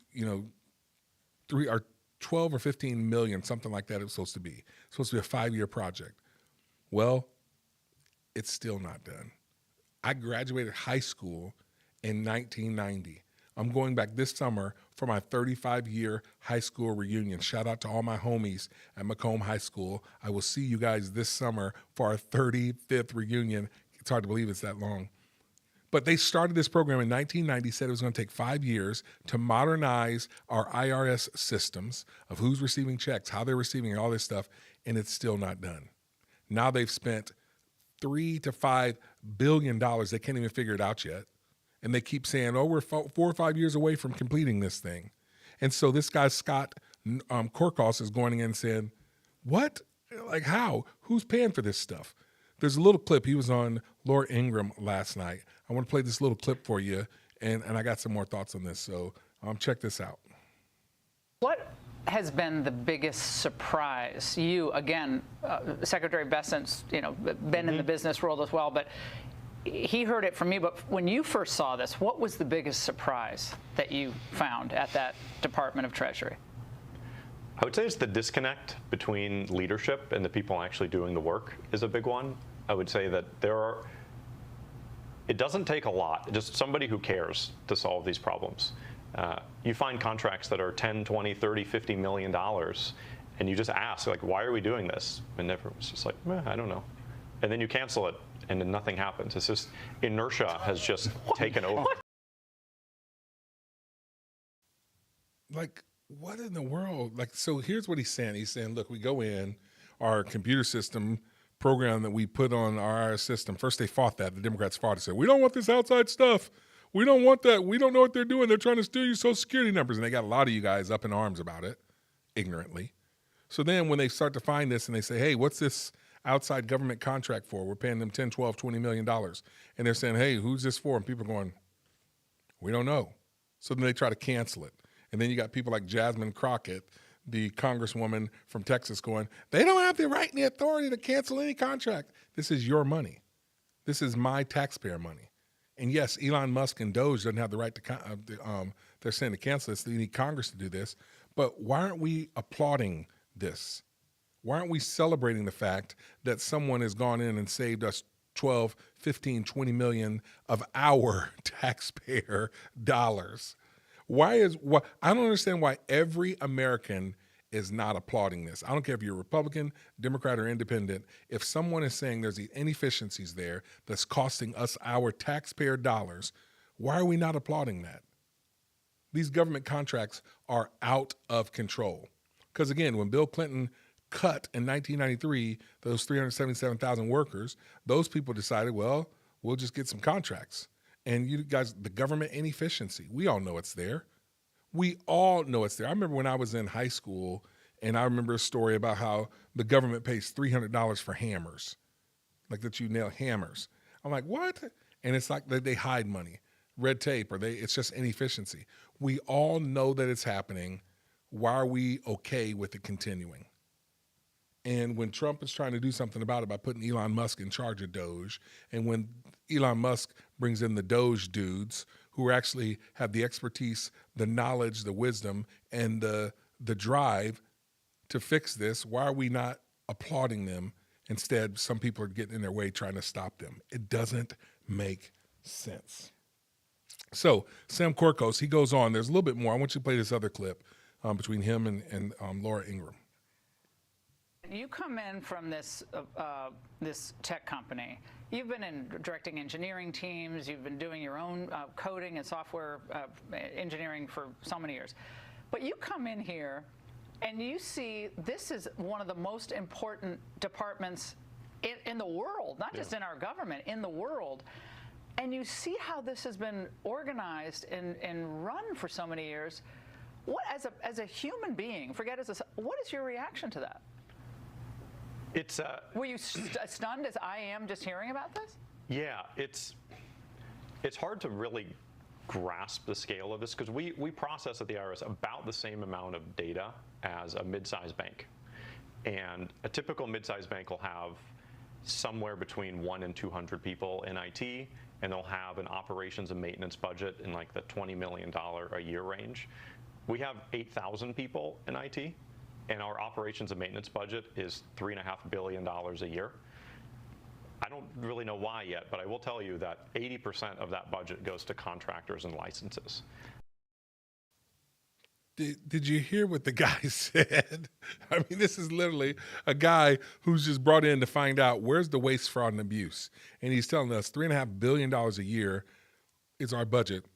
or 12 or 15 million, something like that. It was supposed to be. It's supposed to be a 5-year project. Well, it's still not done. I graduated high school in 1990. I'm going back this summer for my 35-year high school reunion. Shout out to all my homies at Macomb High School. I will see you guys this summer for our 35th reunion. It's hard to believe it's that long. But they started this program in 1990, said it was going to take 5 years to modernize our IRS systems of who's receiving checks, how they're receiving all this stuff, and it's still not done. Now they've spent $3 to $5 billion. They can't even figure it out yet. And they keep saying, oh, we're 4 or 5 years away from completing this thing. And so this guy, Scott Korkos, is going in and saying, what? Like how? Who's paying for this stuff? There's a little clip. He was on Laura Ingraham last night. I want to play this little clip for you, and I got some more thoughts on this. So check this out. What has been the biggest surprise? You, again, Secretary Bessent's, been in the business world as well, but he heard it from me. But when you first saw this, what was the biggest surprise that you found at that Department of Treasury? I would say it's the disconnect between leadership and the people actually doing the work is a big one. I would say that it doesn't take a lot, just somebody who cares to solve these problems. You find contracts that are 10, 20, 30, 50 million dollars, and you just ask, like, why are we doing this? And everyone's just like, I don't know. And then you cancel it, and then nothing happens. It's just inertia has just taken over. Like, what in the world? Like, so here's what he's saying. He's saying, look, we go in, our computer system program that we put on our system. First, they fought that. The Democrats fought it. Said, we don't want this outside stuff. We don't want that. We don't know what they're doing. They're trying to steal your Social Security numbers. And they got a lot of you guys up in arms about it, ignorantly. So then when they start to find this and they say, hey, what's this outside government contract for? We're paying them 10, 12, $20 million. And they're saying, hey, who's this for? And people are going, we don't know. So then they try to cancel it. And then you got people like Jasmine Crockett, the congresswoman from Texas, going, they don't have the right and the authority to cancel any contract. This is your money. This is my taxpayer money. And yes, Elon Musk and DOGE doesn't have the right to, they're saying to cancel this. They need Congress to do this. But why aren't we applauding this? Why aren't we celebrating the fact that someone has gone in and saved us 12, 15, 20 million of our taxpayer dollars? I don't understand why every American is not applauding this. I don't care if you're Republican, Democrat, or Independent. If someone is saying there's inefficiencies there that's costing us our taxpayer dollars, why are we not applauding that? These government contracts are out of control. Because again, when Bill Clinton cut in 1993 those 377,000 workers, those people decided, well, we'll just get some contracts. And you guys, the government inefficiency, we all know it's there. We all know it's there. I remember when I was in high school And I remember a story about how the government pays $300 for hammers, like that you nail hammers. I'm like, what? And it's like they hide money, red tape, or it's just inefficiency. We all know that it's happening. Why are we okay with it continuing? And when Trump is trying to do something about it by putting Elon Musk in charge of DOGE, and when Elon Musk brings in the DOGE dudes who actually have the expertise, the knowledge, the wisdom, and the drive to fix this, why are we not applauding them? Instead, some people are getting in their way trying to stop them. It doesn't make sense. So Sam Korkos, he goes on. There's a little bit more. I want you to play this other clip between him and Laura Ingraham. You come in from this tech company. You've been in directing engineering teams. You've been doing your own coding and software engineering for so many years. But you come in here and you see this is one of the most important departments in the world, not just in our government, in the world. And you see how this has been organized and run for so many years. What, as a human being, what is your reaction to that? Were you stunned as I am just hearing about this? Yeah, it's hard to really grasp the scale of this because we process at the IRS about the same amount of data as a mid-sized bank. And a typical mid-sized bank will have somewhere between 1 and 200 people in IT, and they'll have an operations and maintenance budget in like the $20 million a year range. We have 8,000 people in IT, and our operations and maintenance budget is $3.5 billion a year. I don't really know why yet, but I will tell you that 80% of that budget goes to contractors and licenses. Did you hear what the guy said? I mean, this is literally a guy who's just brought in to find out where's the waste, fraud, and abuse. And he's telling us $3.5 billion a year is our budget,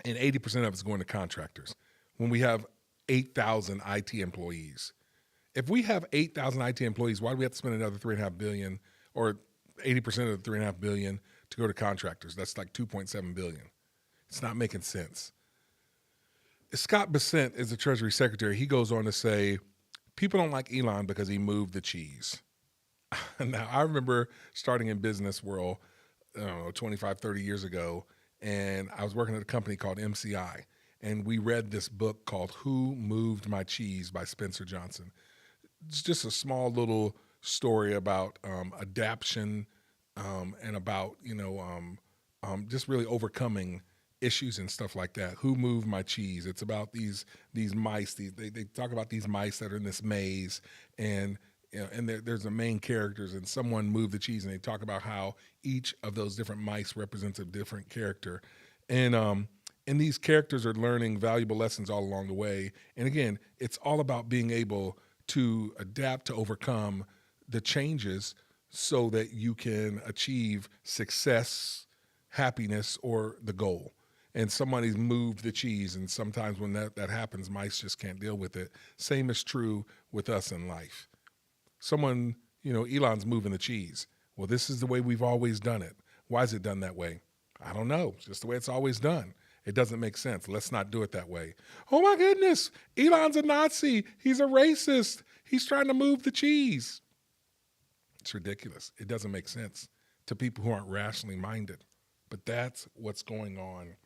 and 80% of it's going to contractors. When we have 8,000 IT employees. If we have 8,000 IT employees, why do we have to spend another $3.5 billion or 80% of the $3.5 billion to go to contractors? That's like $2.7 billion. It's not making sense. Scott Bessent is the Treasury Secretary. He goes on to say, people don't like Elon because he moved the cheese. Now, I remember starting in business world, 25, 30 years ago, and I was working at a company called MCI. And we read this book called Who Moved My Cheese by Spencer Johnson. It's just a small little story about adaptation and about, just really overcoming issues and stuff like that. Who moved my cheese? It's about these mice. They talk about these mice that are in this maze, and there's the main characters, and someone moved the cheese, and they talk about how each of those different mice represents a different character. And these characters are learning valuable lessons all along the way. And again, it's all about being able to adapt, to overcome the changes so that you can achieve success, happiness, or the goal. And somebody's moved the cheese, and sometimes when that happens, mice just can't deal with it. Same is true with us in life. Someone, Elon's moving the cheese. Well, this is the way we've always done it. Why is it done that way? I don't know. It's just the way it's always done. It doesn't make sense. Let's not do it that way. Oh my goodness, Elon's a Nazi. He's a racist. He's trying to move the cheese. It's ridiculous. It doesn't make sense to people who aren't rationally minded. But that's what's going on.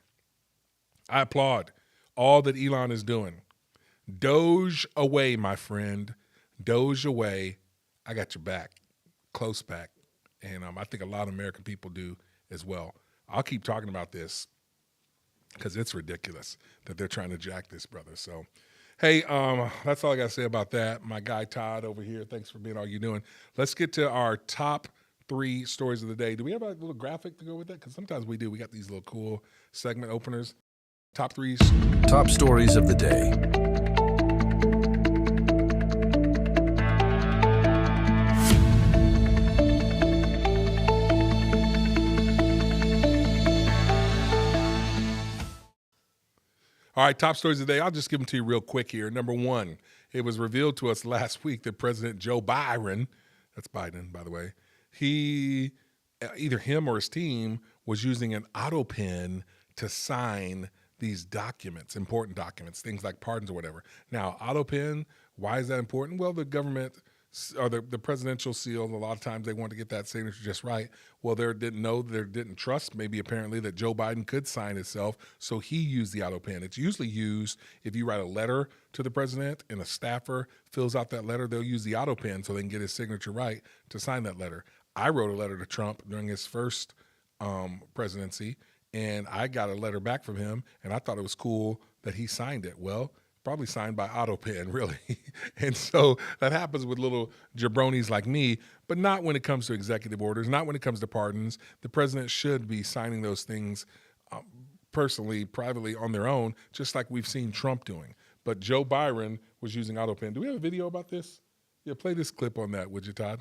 I applaud all that Elon is doing. Doge away, my friend. Doge away. I got your back, close back. And I think a lot of American people do as well. I'll keep talking about this because it's ridiculous that they're trying to jack this, brother. So, hey, that's all I got to say about that. My guy Todd over here, thanks for being all you're doing. Let's get to our top 3 stories of the day. Do we have a little graphic to go with that? Because sometimes we do. We got these little cool segment openers. Top 3. Top stories of the day. All right, top stories of the day. I'll just give them to you real quick here. Number 1, it was revealed to us last week that President Joe Biden, that's Biden, by the way, either him or his team was using an auto pen to sign these documents, important documents, things like pardons or whatever. Now, auto pen Why is that important? Well, the government or the presidential seal, a lot of times they want to get that signature just right. Well, they didn't trust maybe apparently that Joe Biden could sign itself, so he used the auto pen. It's usually used if you write a letter to the president and a staffer fills out that letter, they'll use the auto pen so they can get his signature right to sign that letter. I wrote a letter to Trump during his first presidency, and I got a letter back from him, and I thought it was cool that he signed it. Well, probably signed by auto pen, really. And so that happens with little jabronis like me, but not when it comes to executive orders, not when it comes to pardons. The president should be signing those things personally, privately, on their own, just like we've seen Trump doing. But Joe Byron was using auto pen. Do we have a video about this? Yeah, play this clip on that, would you, Todd?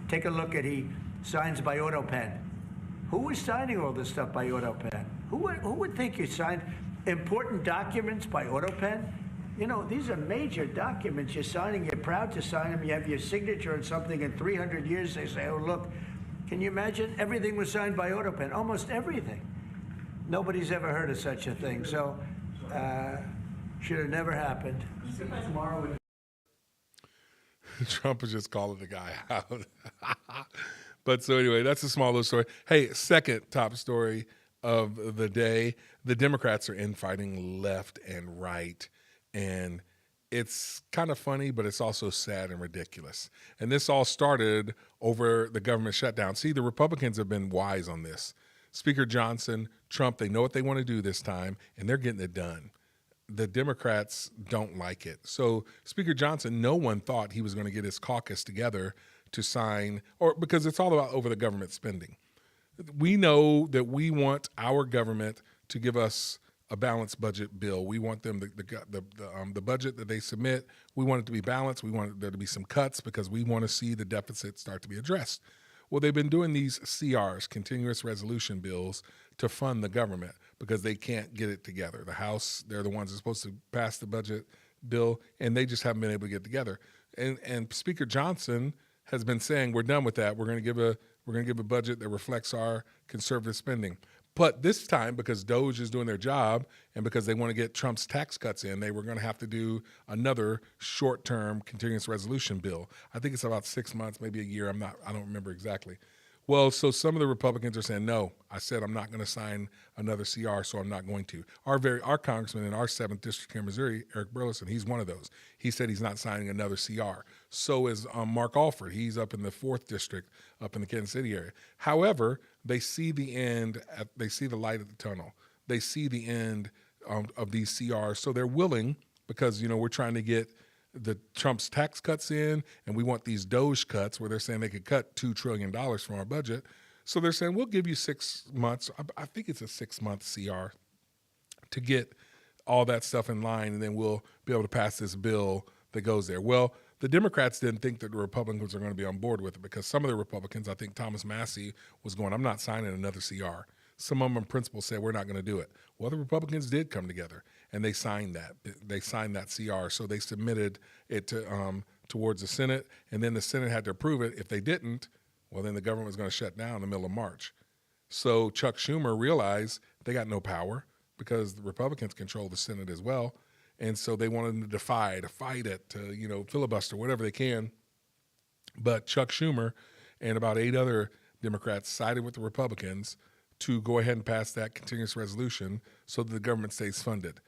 Take a look at he signs by auto pen. Who is signing all this stuff by auto pen? Who would think you signed important documents by auto pen? You know, these are major documents you're signing. You're proud to sign them. You have your signature on something. In 300 years, they say, oh, look, can you imagine? Everything was signed by auto pen, almost everything. Nobody's ever heard of such a thing. So, should have never happened. Trump is just calling the guy out. But so anyway, that's a small little story. Hey, second top story of the day. The Democrats are infighting left and right. And it's kind of funny, but it's also sad and ridiculous. And this all started over the government shutdown. See, the Republicans have been wise on this. Speaker Johnson, Trump, they know what they want to do this time, and they're getting it done. The Democrats don't like it. So Speaker Johnson, no one thought he was going to get his caucus together to sign, or because it's all about over the government spending. We know that we want our government to give us a balanced budget bill. We want them the budget that they submit. We want it to be balanced. We want there to be some cuts because we want to see the deficit start to be addressed. Well, they've been doing these CRs, continuous resolution bills, to fund the government because they can't get it together. The House, they're the ones that are supposed to pass the budget bill, and they just haven't been able to get together. And Speaker Johnson has been saying, we're done with that. We're going to give a budget that reflects our conservative spending. But this time, because DOGE is doing their job and because they want to get Trump's tax cuts in, they were going to have to do another short-term continuous resolution bill. I think it's about 6 months, maybe a year. I don't remember exactly. Well, so some of the Republicans are saying, no, I said I'm not going to sign another CR, so I'm not going to. Our congressman in our 7th district here in Missouri, Eric Burleson, he's one of those. He said he's not signing another CR. So is Mark Alford. He's up in the 4th district, up in the Kansas City area. However, they see the end. They see the light at the tunnel. They see the end of these CRs. So they're willing, because, you know, we're trying to get the Trump's tax cuts in, and we want these DOGE cuts where they're saying they could cut $2 trillion from our budget. So they're saying, we'll give you 6 months. I think it's a 6-month CR to get all that stuff in line, and then we'll be able to pass this bill that goes there. Well, the Democrats didn't think that the Republicans are going to be on board with it, because some of the Republicans, I think Thomas Massey was going, I'm not signing another CR. Some of them in principle said, we're not going to do it. Well, the Republicans did come together, and they signed that. They signed that CR. So they submitted it to towards the Senate, and then the Senate had to approve it. If they didn't, well, then the government was going to shut down in the middle of March. So Chuck Schumer realized they got no power because the Republicans control the Senate as well. And so they wanted to fight it, to filibuster, whatever they can. But Chuck Schumer and about 8 other Democrats sided with the Republicans to go ahead and pass that continuous resolution so that the government stays funded.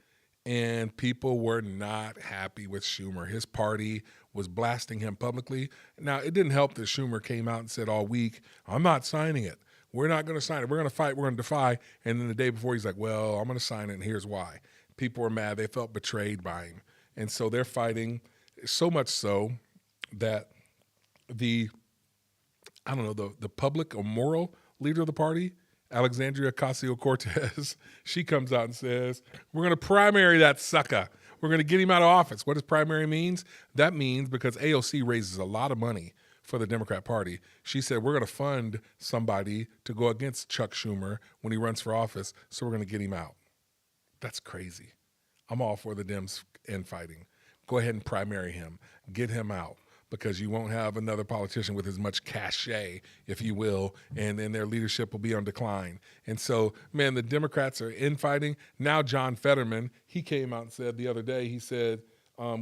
And people were not happy with Schumer. His party was blasting him publicly. Now, it didn't help that Schumer came out and said all week, I'm not signing it. We're not going to sign it. We're going to fight. We're going to defy. And then the day before, he's like, well, I'm going to sign it, and here's why. People were mad. They felt betrayed by him. And so they're fighting, so much so that the public or moral leader of the party, Alexandria Ocasio-Cortez, she comes out and says, we're going to primary that sucker. We're going to get him out of office. What does primary means? That means, because AOC raises a lot of money for the Democrat Party, she said, we're going to fund somebody to go against Chuck Schumer when he runs for office, so we're going to get him out. That's crazy. I'm all for the Dems infighting. Go ahead and primary him. Get him out. because you won't have another politician with as much cachet, if you will, and then their leadership will be on decline. And so, man, the Democrats are infighting. Now John Fetterman, he came out and said the other day, he said,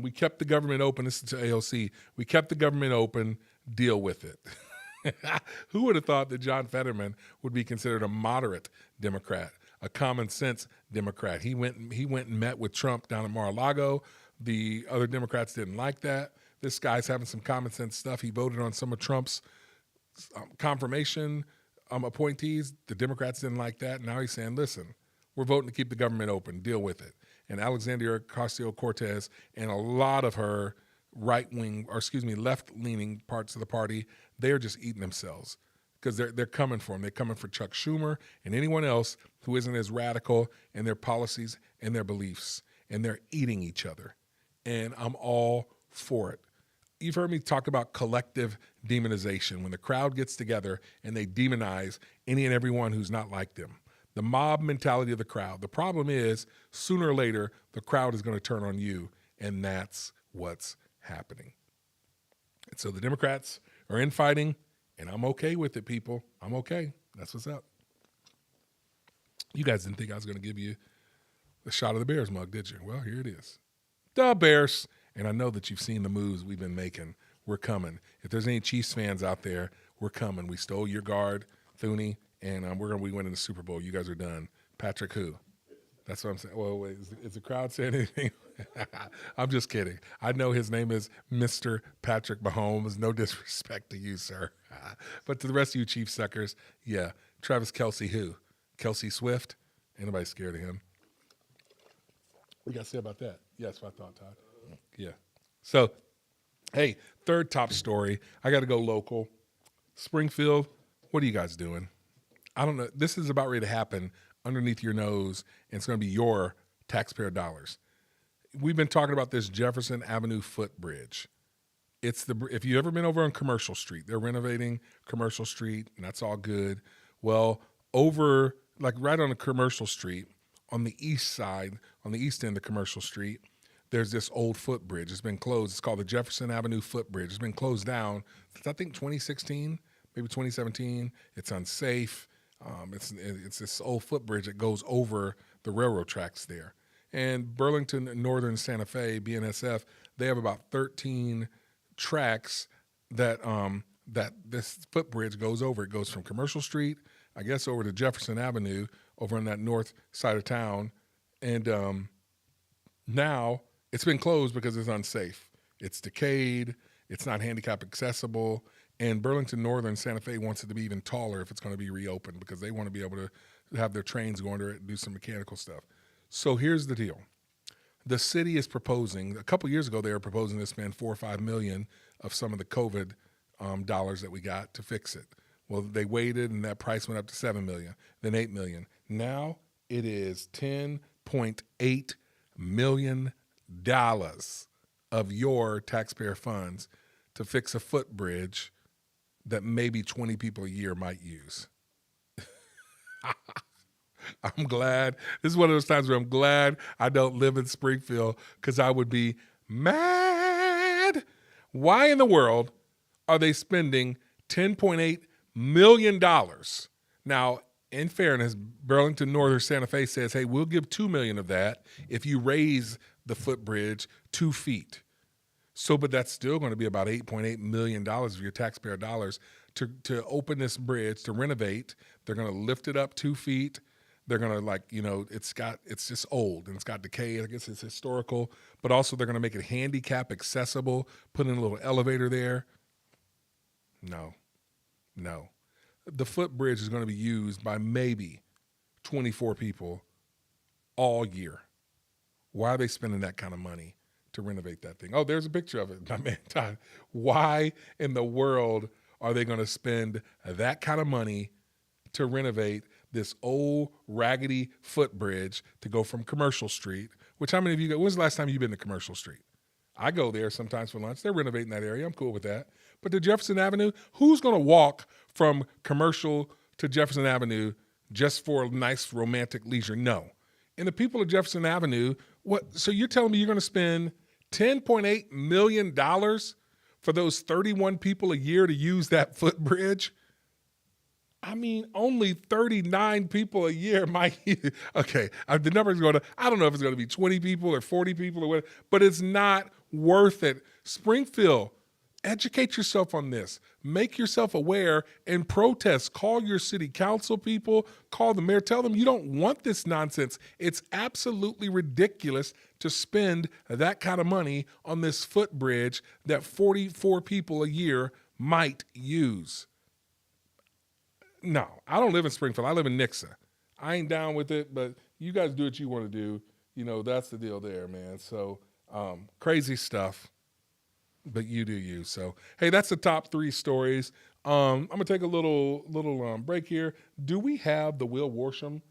we kept the government open. This is to AOC. We kept the government open. Deal with it. Who would have thought that John Fetterman would be considered a moderate Democrat, a common sense Democrat? He went and met with Trump down at Mar-a-Lago. The other Democrats didn't like that. This guy's having some common sense stuff. He voted on some of Trump's confirmation appointees. The Democrats didn't like that. Now he's saying, listen, we're voting to keep the government open. Deal with it. And Alexandria Ocasio-Cortez and a lot of her left-leaning parts of the party, they're just eating themselves because they're coming for him. They're coming for Chuck Schumer and anyone else who isn't as radical in their policies and their beliefs. And they're eating each other. And I'm all for it. You've heard me talk about collective demonization, when the crowd gets together and they demonize any and everyone who's not like them. The mob mentality of the crowd. The problem is, sooner or later, the crowd is going to turn on you, and that's what's happening. And so the Democrats are infighting, and I'm okay with it, people. I'm okay. That's what's up. You guys didn't think I was going to give you a shot of the Bears mug, did you? Well, here it is. The Bears. And I know that you've seen the moves we've been making. We're coming. If there's any Chiefs fans out there, we're coming. We stole your guard, Thuney, and we're going to be winning the Super Bowl. You guys are done. Patrick who? That's what I'm saying. Well, wait, is the crowd saying anything? I'm just kidding. I know his name is Mr. Patrick Mahomes. No disrespect to you, sir. But to the rest of you Chiefs suckers, yeah. Travis Kelce who? Kelce Swift? Ain't nobody scared of him. What you got to say about that? Yes, what I thought, Todd. Yeah. So, hey, third top story. I got to go local. Springfield, what are you guys doing? I don't know. This is about ready to happen underneath your nose, and it's going to be your taxpayer dollars. We've been talking about this Jefferson Avenue footbridge. If you've ever been over on Commercial Street, they're renovating Commercial Street, and that's all good. Well, over, like right on the Commercial Street, on the east side, on the east end of Commercial Street, there's this old footbridge. It's been closed. It's called the Jefferson Avenue footbridge. It's been closed down since, I think, 2016, maybe 2017. It's unsafe. It's this old footbridge that goes over the railroad tracks there. And Burlington Northern Santa Fe, BNSF, they have about 13 tracks that this footbridge goes over. It goes from Commercial Street, I guess, over to Jefferson Avenue, over on that north side of town. And now it's been closed because it's unsafe. It's decayed. It's not handicap accessible. And Burlington Northern Santa Fe wants it to be even taller if it's going to be reopened because they want to be able to have their trains go under it and do some mechanical stuff. So here's the deal. The city is proposing, a couple years ago they were proposing to spend $4 or $5 million of some of the COVID dollars that we got to fix it. Well, they waited and that price went up to $7 million, then $8 million. Now it is $10.8 million of your taxpayer funds to fix a footbridge that maybe 20 people a year might use. I'm glad. This is one of those times where I'm glad I don't live in Springfield because I would be mad. Why in the world are they spending $10.8 million? Now, in fairness, Burlington Northern Santa Fe says, hey, we'll give $2 million of that if you raise the footbridge 2 feet. So, but that's still going to be about $8.8 million of your taxpayer dollars to open this bridge, to renovate. They're going to lift it up 2 feet. They're going to it's just old and it's got decay. I guess it's historical, but also they're going to make it handicap accessible, put in a little elevator there. No. The footbridge is going to be used by maybe 24 people all year. Why are they spending that kind of money to renovate that thing? Oh, there's a picture of it, my man Todd. Why in the world are they going to spend that kind of money to renovate this old raggedy footbridge to go from Commercial Street, which how many of you go, when's the last time you've been to Commercial Street? I go there sometimes for lunch. They're renovating that area. I'm cool with that. But to Jefferson Avenue, who's going to walk from Commercial to Jefferson Avenue just for a nice romantic leisure? No. And the people of Jefferson Avenue, what? So you're telling me you're going to spend $10.8 million for those 31 people a year to use that footbridge. I mean, only 39 people a year might. Okay, the number's going to, I don't know if it's going to be 20 people or 40 people or whatever, but it's not worth it. Springfield, educate yourself on this. Make yourself aware and protest. Call your city council people, call the mayor, tell them you don't want this nonsense. It's absolutely ridiculous to spend that kind of money on this footbridge that 44 people a year might use. No, I don't live in Springfield. I live in Nixa. I ain't down with it, but you guys do what you want to do. You know, that's the deal there, man. So crazy stuff, but you do you. So, hey, that's the top 3 stories. I'm going to take a little break here. Do we have the Will Worsham?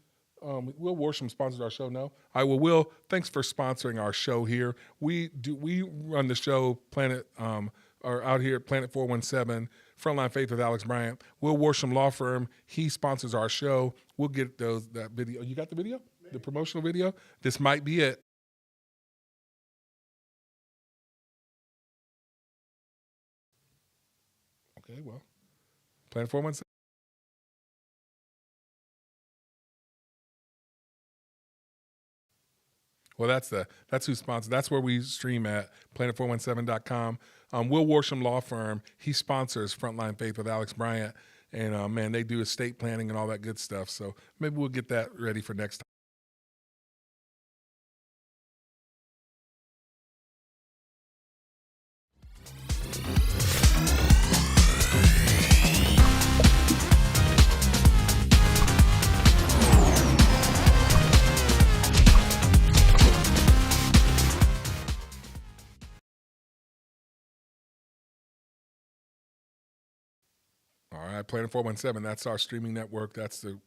Will Worsham sponsors our show now. All right, well, Will, thanks for sponsoring our show here. We run the show out here at Planet 417, Frontline Faith with Alex Bryant. Will Worsham Law Firm, he sponsors our show. We'll get that video. You got the video? The promotional video? This might be it. Okay, well, Planet 417. Well, that's who sponsors. That's where we stream at, planet417.com. Will Worsham Law Firm, he sponsors Frontline Faith with Alex Bryant. And, man, they do estate planning and all that good stuff. So maybe we'll get that ready for next time. All right, Planet 417, that's our streaming network.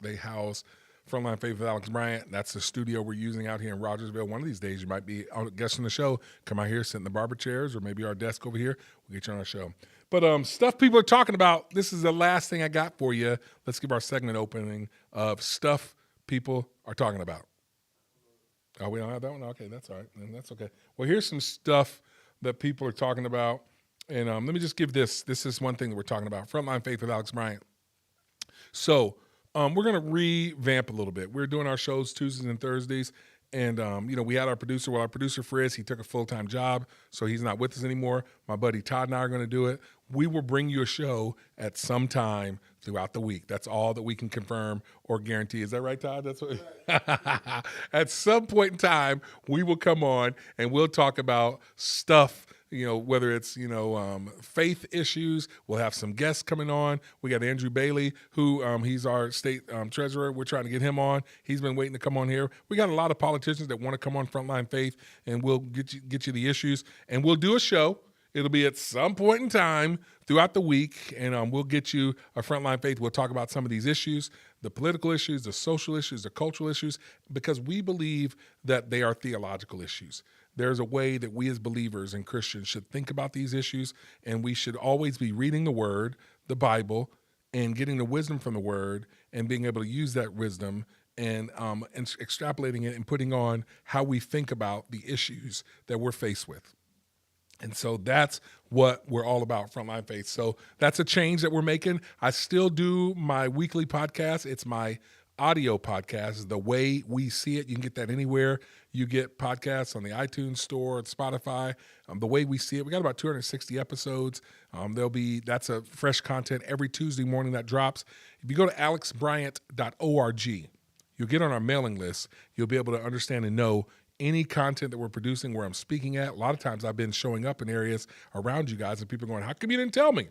They house Frontline Faith with Alex Bryant. That's the studio we're using out here in Rogersville. One of these days, you might be a guest on the show. Come out here, sit in the barber chairs, or maybe our desk over here. We'll get you on our show. But stuff people are talking about, this is the last thing I got for you. Let's give our segment opening of stuff people are talking about. Oh, we don't have that one? Okay, that's all right. And that's okay. Well, here's some stuff that people are talking about. And let me just give this. This is one thing that we're talking about. Frontline Faith with Alex Bryant. So we're going to revamp a little bit. We're doing our shows Tuesdays and Thursdays. And, we had our producer. Well, our producer, Frizz, he took a full-time job, so he's not with us anymore. My buddy Todd and I are going to do it. We will bring you a show at some time throughout the week. That's all that we can confirm or guarantee. Is that right, Todd? That's what. Right. At some point in time, we will come on and we'll talk about stuff. Whether it's, faith issues. We'll have some guests coming on. We got Andrew Bailey, who he's our state treasurer. We're trying to get him on. He's been waiting to come on here. We got a lot of politicians that want to come on Frontline Faith, and we'll get you the issues. And we'll do a show. It'll be at some point in time throughout the week, and we'll get you a Frontline Faith. We'll talk about some of these issues, the political issues, the social issues, the cultural issues, because we believe that they are theological issues. There's a way that we as believers and Christians should think about these issues, and we should always be reading the Word, the Bible, and getting the wisdom from the Word, and being able to use that wisdom and extrapolating it and putting on how we think about the issues that we're faced with. And so that's what we're all about, Frontline Faith. So that's a change that we're making. I still do my weekly podcast. It's my audio podcast, The Way We See It. You can get that anywhere you get podcasts, on the iTunes store, Spotify. The Way We See It. We got about 260 episodes. That's a fresh content every Tuesday morning that drops. If you go to alexbryant.org, you'll get on our mailing list. You'll be able to understand and know any content that we're producing, where I'm speaking at. A lot of times I've been showing up in areas around you guys, and people are going, how come you didn't tell me?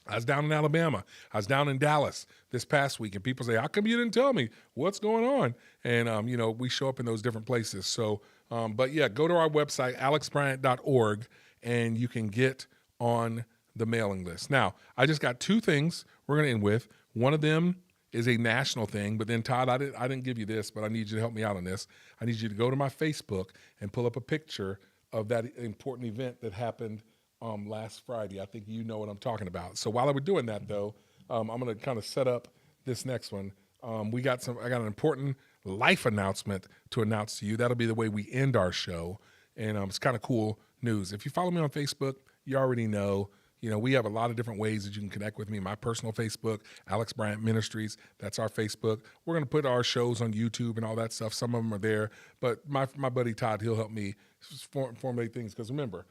I was down in Alabama. I was down in Dallas this past week, and people say, how come you didn't tell me? What's going on? And, we show up in those different places. So, but yeah, go to our website, alexbryant.org, and you can get on the mailing list. Now, I just got 2 things we're going to end with. One of them is a national thing, but then Todd, I didn't give you this, but I need you to help me out on this. I need you to go to my Facebook and pull up a picture of that important event that happened last Friday. I think you know what I'm talking about. So while I was doing that, though, I'm going to kind of set up this next one. I got an important life announcement to announce to you. That'll be the way we end our show, and it's kind of cool news. If you follow me on Facebook, You already know. You know, we have a lot of different ways that you can connect with me. My personal Facebook, Alex Bryant Ministries, that's our Facebook. We're going to put our shows on YouTube and all that stuff. Some of them are there. But my buddy Todd, he'll help me formulate things. Because remember,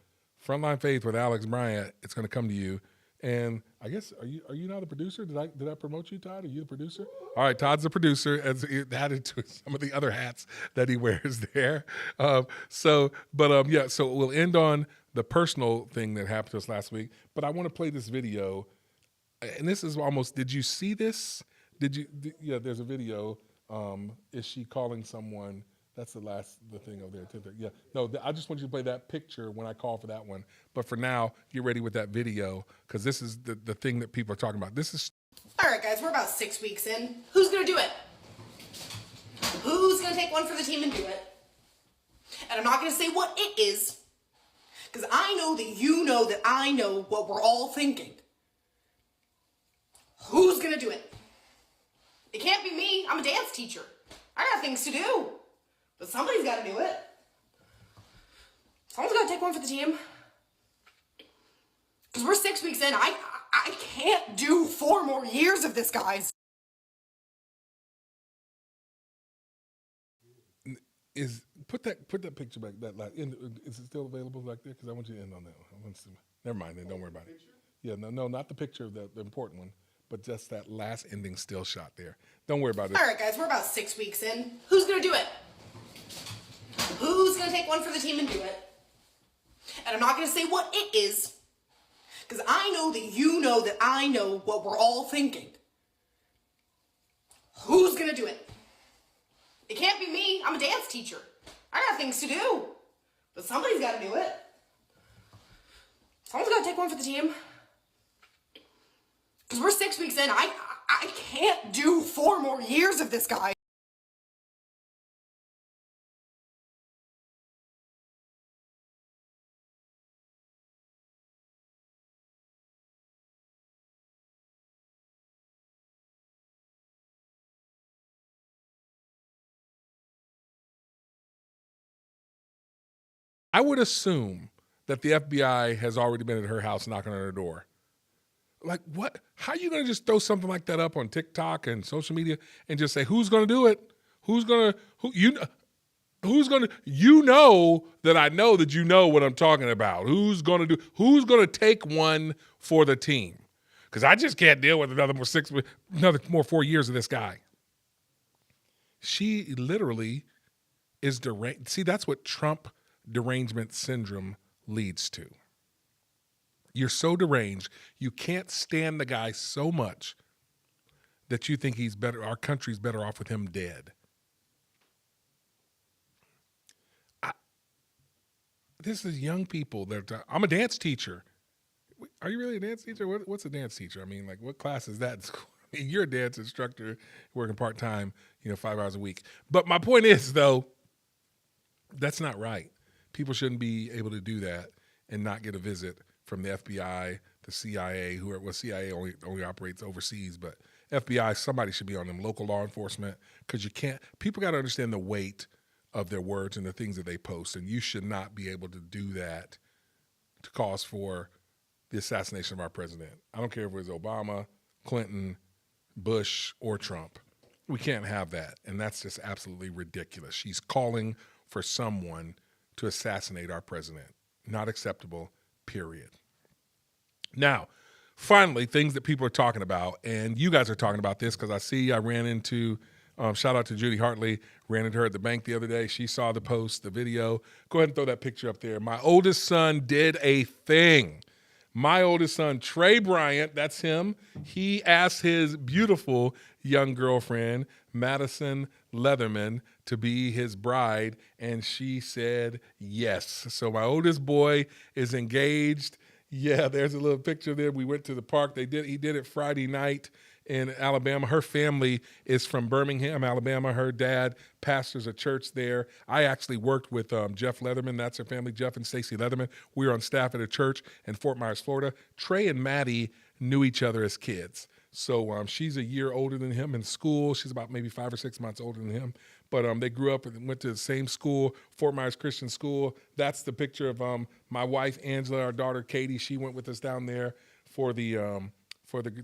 Frontline Faith with Alex Bryant, it's going to come to you. And I guess, are you now the producer? Did I promote you, Todd? Are you the producer? All right, Todd's the producer, as he added to some of the other hats that he wears there. So we'll end on the personal thing that happened to us last week. But I want to play this video, and this is almost. Did you see this? Yeah, there's a video. Is she calling someone? That's the thing over there. Yeah, no, I just want you to play that picture when I call for that one. But for now, get ready with that video, because this is the thing that people are talking about. This is. All right, guys, we're about 6 weeks in. Who's going to do it? Who's going to take one for the team and do it? And I'm not going to say what it is, because I know that you know that I know what we're all thinking. Who's going to do it? It can't be me. I'm a dance teacher. I got things to do. But somebody's got to do it. Someone's got to take one for the team. Because we're 6 weeks in. I can't do 4 more years of this, guys. Put that picture back. Is it still available back there? Because I want you to end on that one. Never mind. Then don't worry about it. Yeah, no, not the picture of the important one, but just that last ending still shot there. Don't worry about it. All right, guys, we're about 6 weeks in. Who's gonna do it? Who's gonna take one for the team and do it? And I'm not gonna say what it is, because I know that you know that I know what we're all thinking. Who's gonna do it? It can't be me. I'm a dance teacher. I got things to do. But somebody's got to do it. Someone's got to take one for the team. Because we're 6 weeks in. I can't do 4 more years of this, guy. I would assume that the FBI has already been at her house knocking on her door. Like, what? How are you going to just throw something like that up on TikTok and social media and just say, who's going to do it? You know that I know that you know what I'm talking about. Who's going to take one for the team? Because I just can't deal with another 4 years of this guy. She literally is deranged. See, that's what Trump derangement syndrome leads to. You're so deranged, you can't stand the guy so much that you think he's better, our country's better off with him dead. This is young people I'm a dance teacher. Are you really a dance teacher? What's a dance teacher? I mean, like, what class is that in school? I mean, you're a dance instructor working part-time, 5 hours a week. But my point is, though, that's not right. People shouldn't be able to do that and not get a visit from the FBI, the CIA, CIA only operates overseas, but FBI, somebody should be on them, local law enforcement, because people got to understand the weight of their words and the things that they post, and you should not be able to do that to cause for the assassination of our president. I don't care if it was Obama, Clinton, Bush, or Trump. We can't have that, and that's just absolutely ridiculous. She's calling for someone to assassinate our president. Not acceptable, period. Now, finally, things that people are talking about, and you guys are talking about this because I ran into, shout out to Judy Hartley, ran into her at the bank the other day. She saw the post, the video. Go ahead and throw that picture up there. My oldest son did a thing. My oldest son, Trey Bryant, that's him. He asked his beautiful young girlfriend, Madison Leatherman, to be his bride, and she said yes. So my oldest boy is engaged. Yeah, there's a little picture there. We went to the park. He did it Friday night in Alabama. Her family is from Birmingham, Alabama. Her dad pastors a church there. I actually worked with Jeff Leatherman. That's her family, Jeff and Stacy Leatherman. We were on staff at a church in Fort Myers, Florida. Trey and Maddie knew each other as kids. So she's a year older than him in school. She's about maybe 5 or 6 months older than him. but they grew up and went to the same school, Fort Myers Christian School. That's the picture of my wife, Angela, our daughter, Katie. She went with us down there for the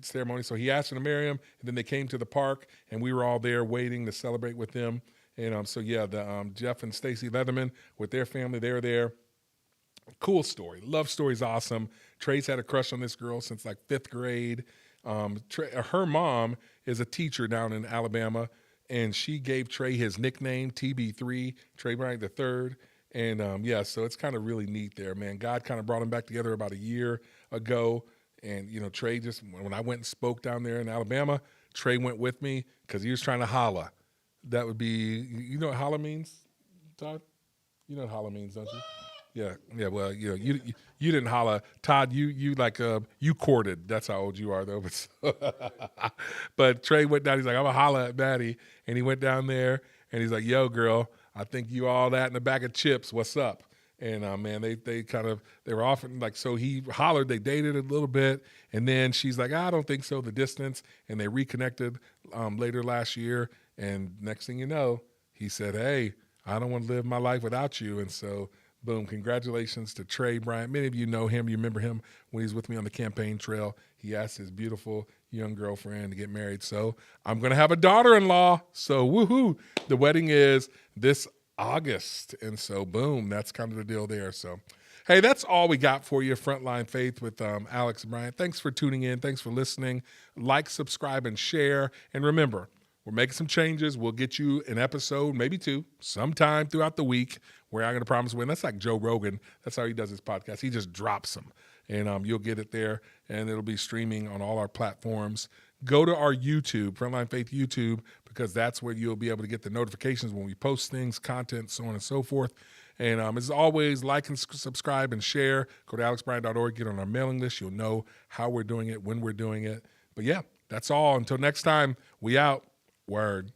ceremony. So he asked her to marry him, and then they came to the park, and we were all there waiting to celebrate with them. And so, yeah, Jeff and Stacy Leatherman with their family, they were there. Cool story. Love story's awesome. Trey's had a crush on this girl since like 5th grade. Her mom is a teacher down in Alabama, and she gave Trey his nickname, TB3, Trey Bryant III. And yeah, so it's kind of really neat there, man. God kind of brought them back together about a year ago. And, you know, Trey just, when I went and spoke down there in Alabama, Trey went with me because he was trying to holla. That would be, you know what holla means, Todd? You know what holla means, don't you? Yeah. Well, you know, you didn't holla, Todd. You courted. That's how old you are, though. But Trey went down. He's like, I'm gonna holla at Maddie, and he went down there, and he's like, Yo, girl, I think you all that in a bag of chips. What's up? And man, they were often like, so he hollered. They dated a little bit, and then she's like, I don't think so. The distance, and they reconnected later last year. And next thing you know, he said, Hey, I don't want to live my life without you. And so. Boom, congratulations to Trey Bryant. Many of you know him. You remember him when he's with me on the campaign trail. He asked his beautiful young girlfriend to get married. So I'm going to have a daughter-in-law. So woohoo. The wedding is this August. And so boom, that's kind of the deal there. So, hey, that's all we got for you, Frontline Faith with Alex Bryant. Thanks for tuning in. Thanks for listening. Like, subscribe, and share. And remember, we're making some changes. We'll get you an episode, maybe 2, sometime throughout the week. We're not going to promise when. That's like Joe Rogan. That's how he does his podcast. He just drops them, and you'll get it there, and it'll be streaming on all our platforms. Go to our YouTube, Frontline Faith YouTube, because that's where you'll be able to get the notifications when we post things, content, so on and so forth. And as always, like and subscribe and share. Go to alexbryant.org, get on our mailing list. You'll know how we're doing it, when we're doing it. But yeah, that's all. Until next time, we out. Word.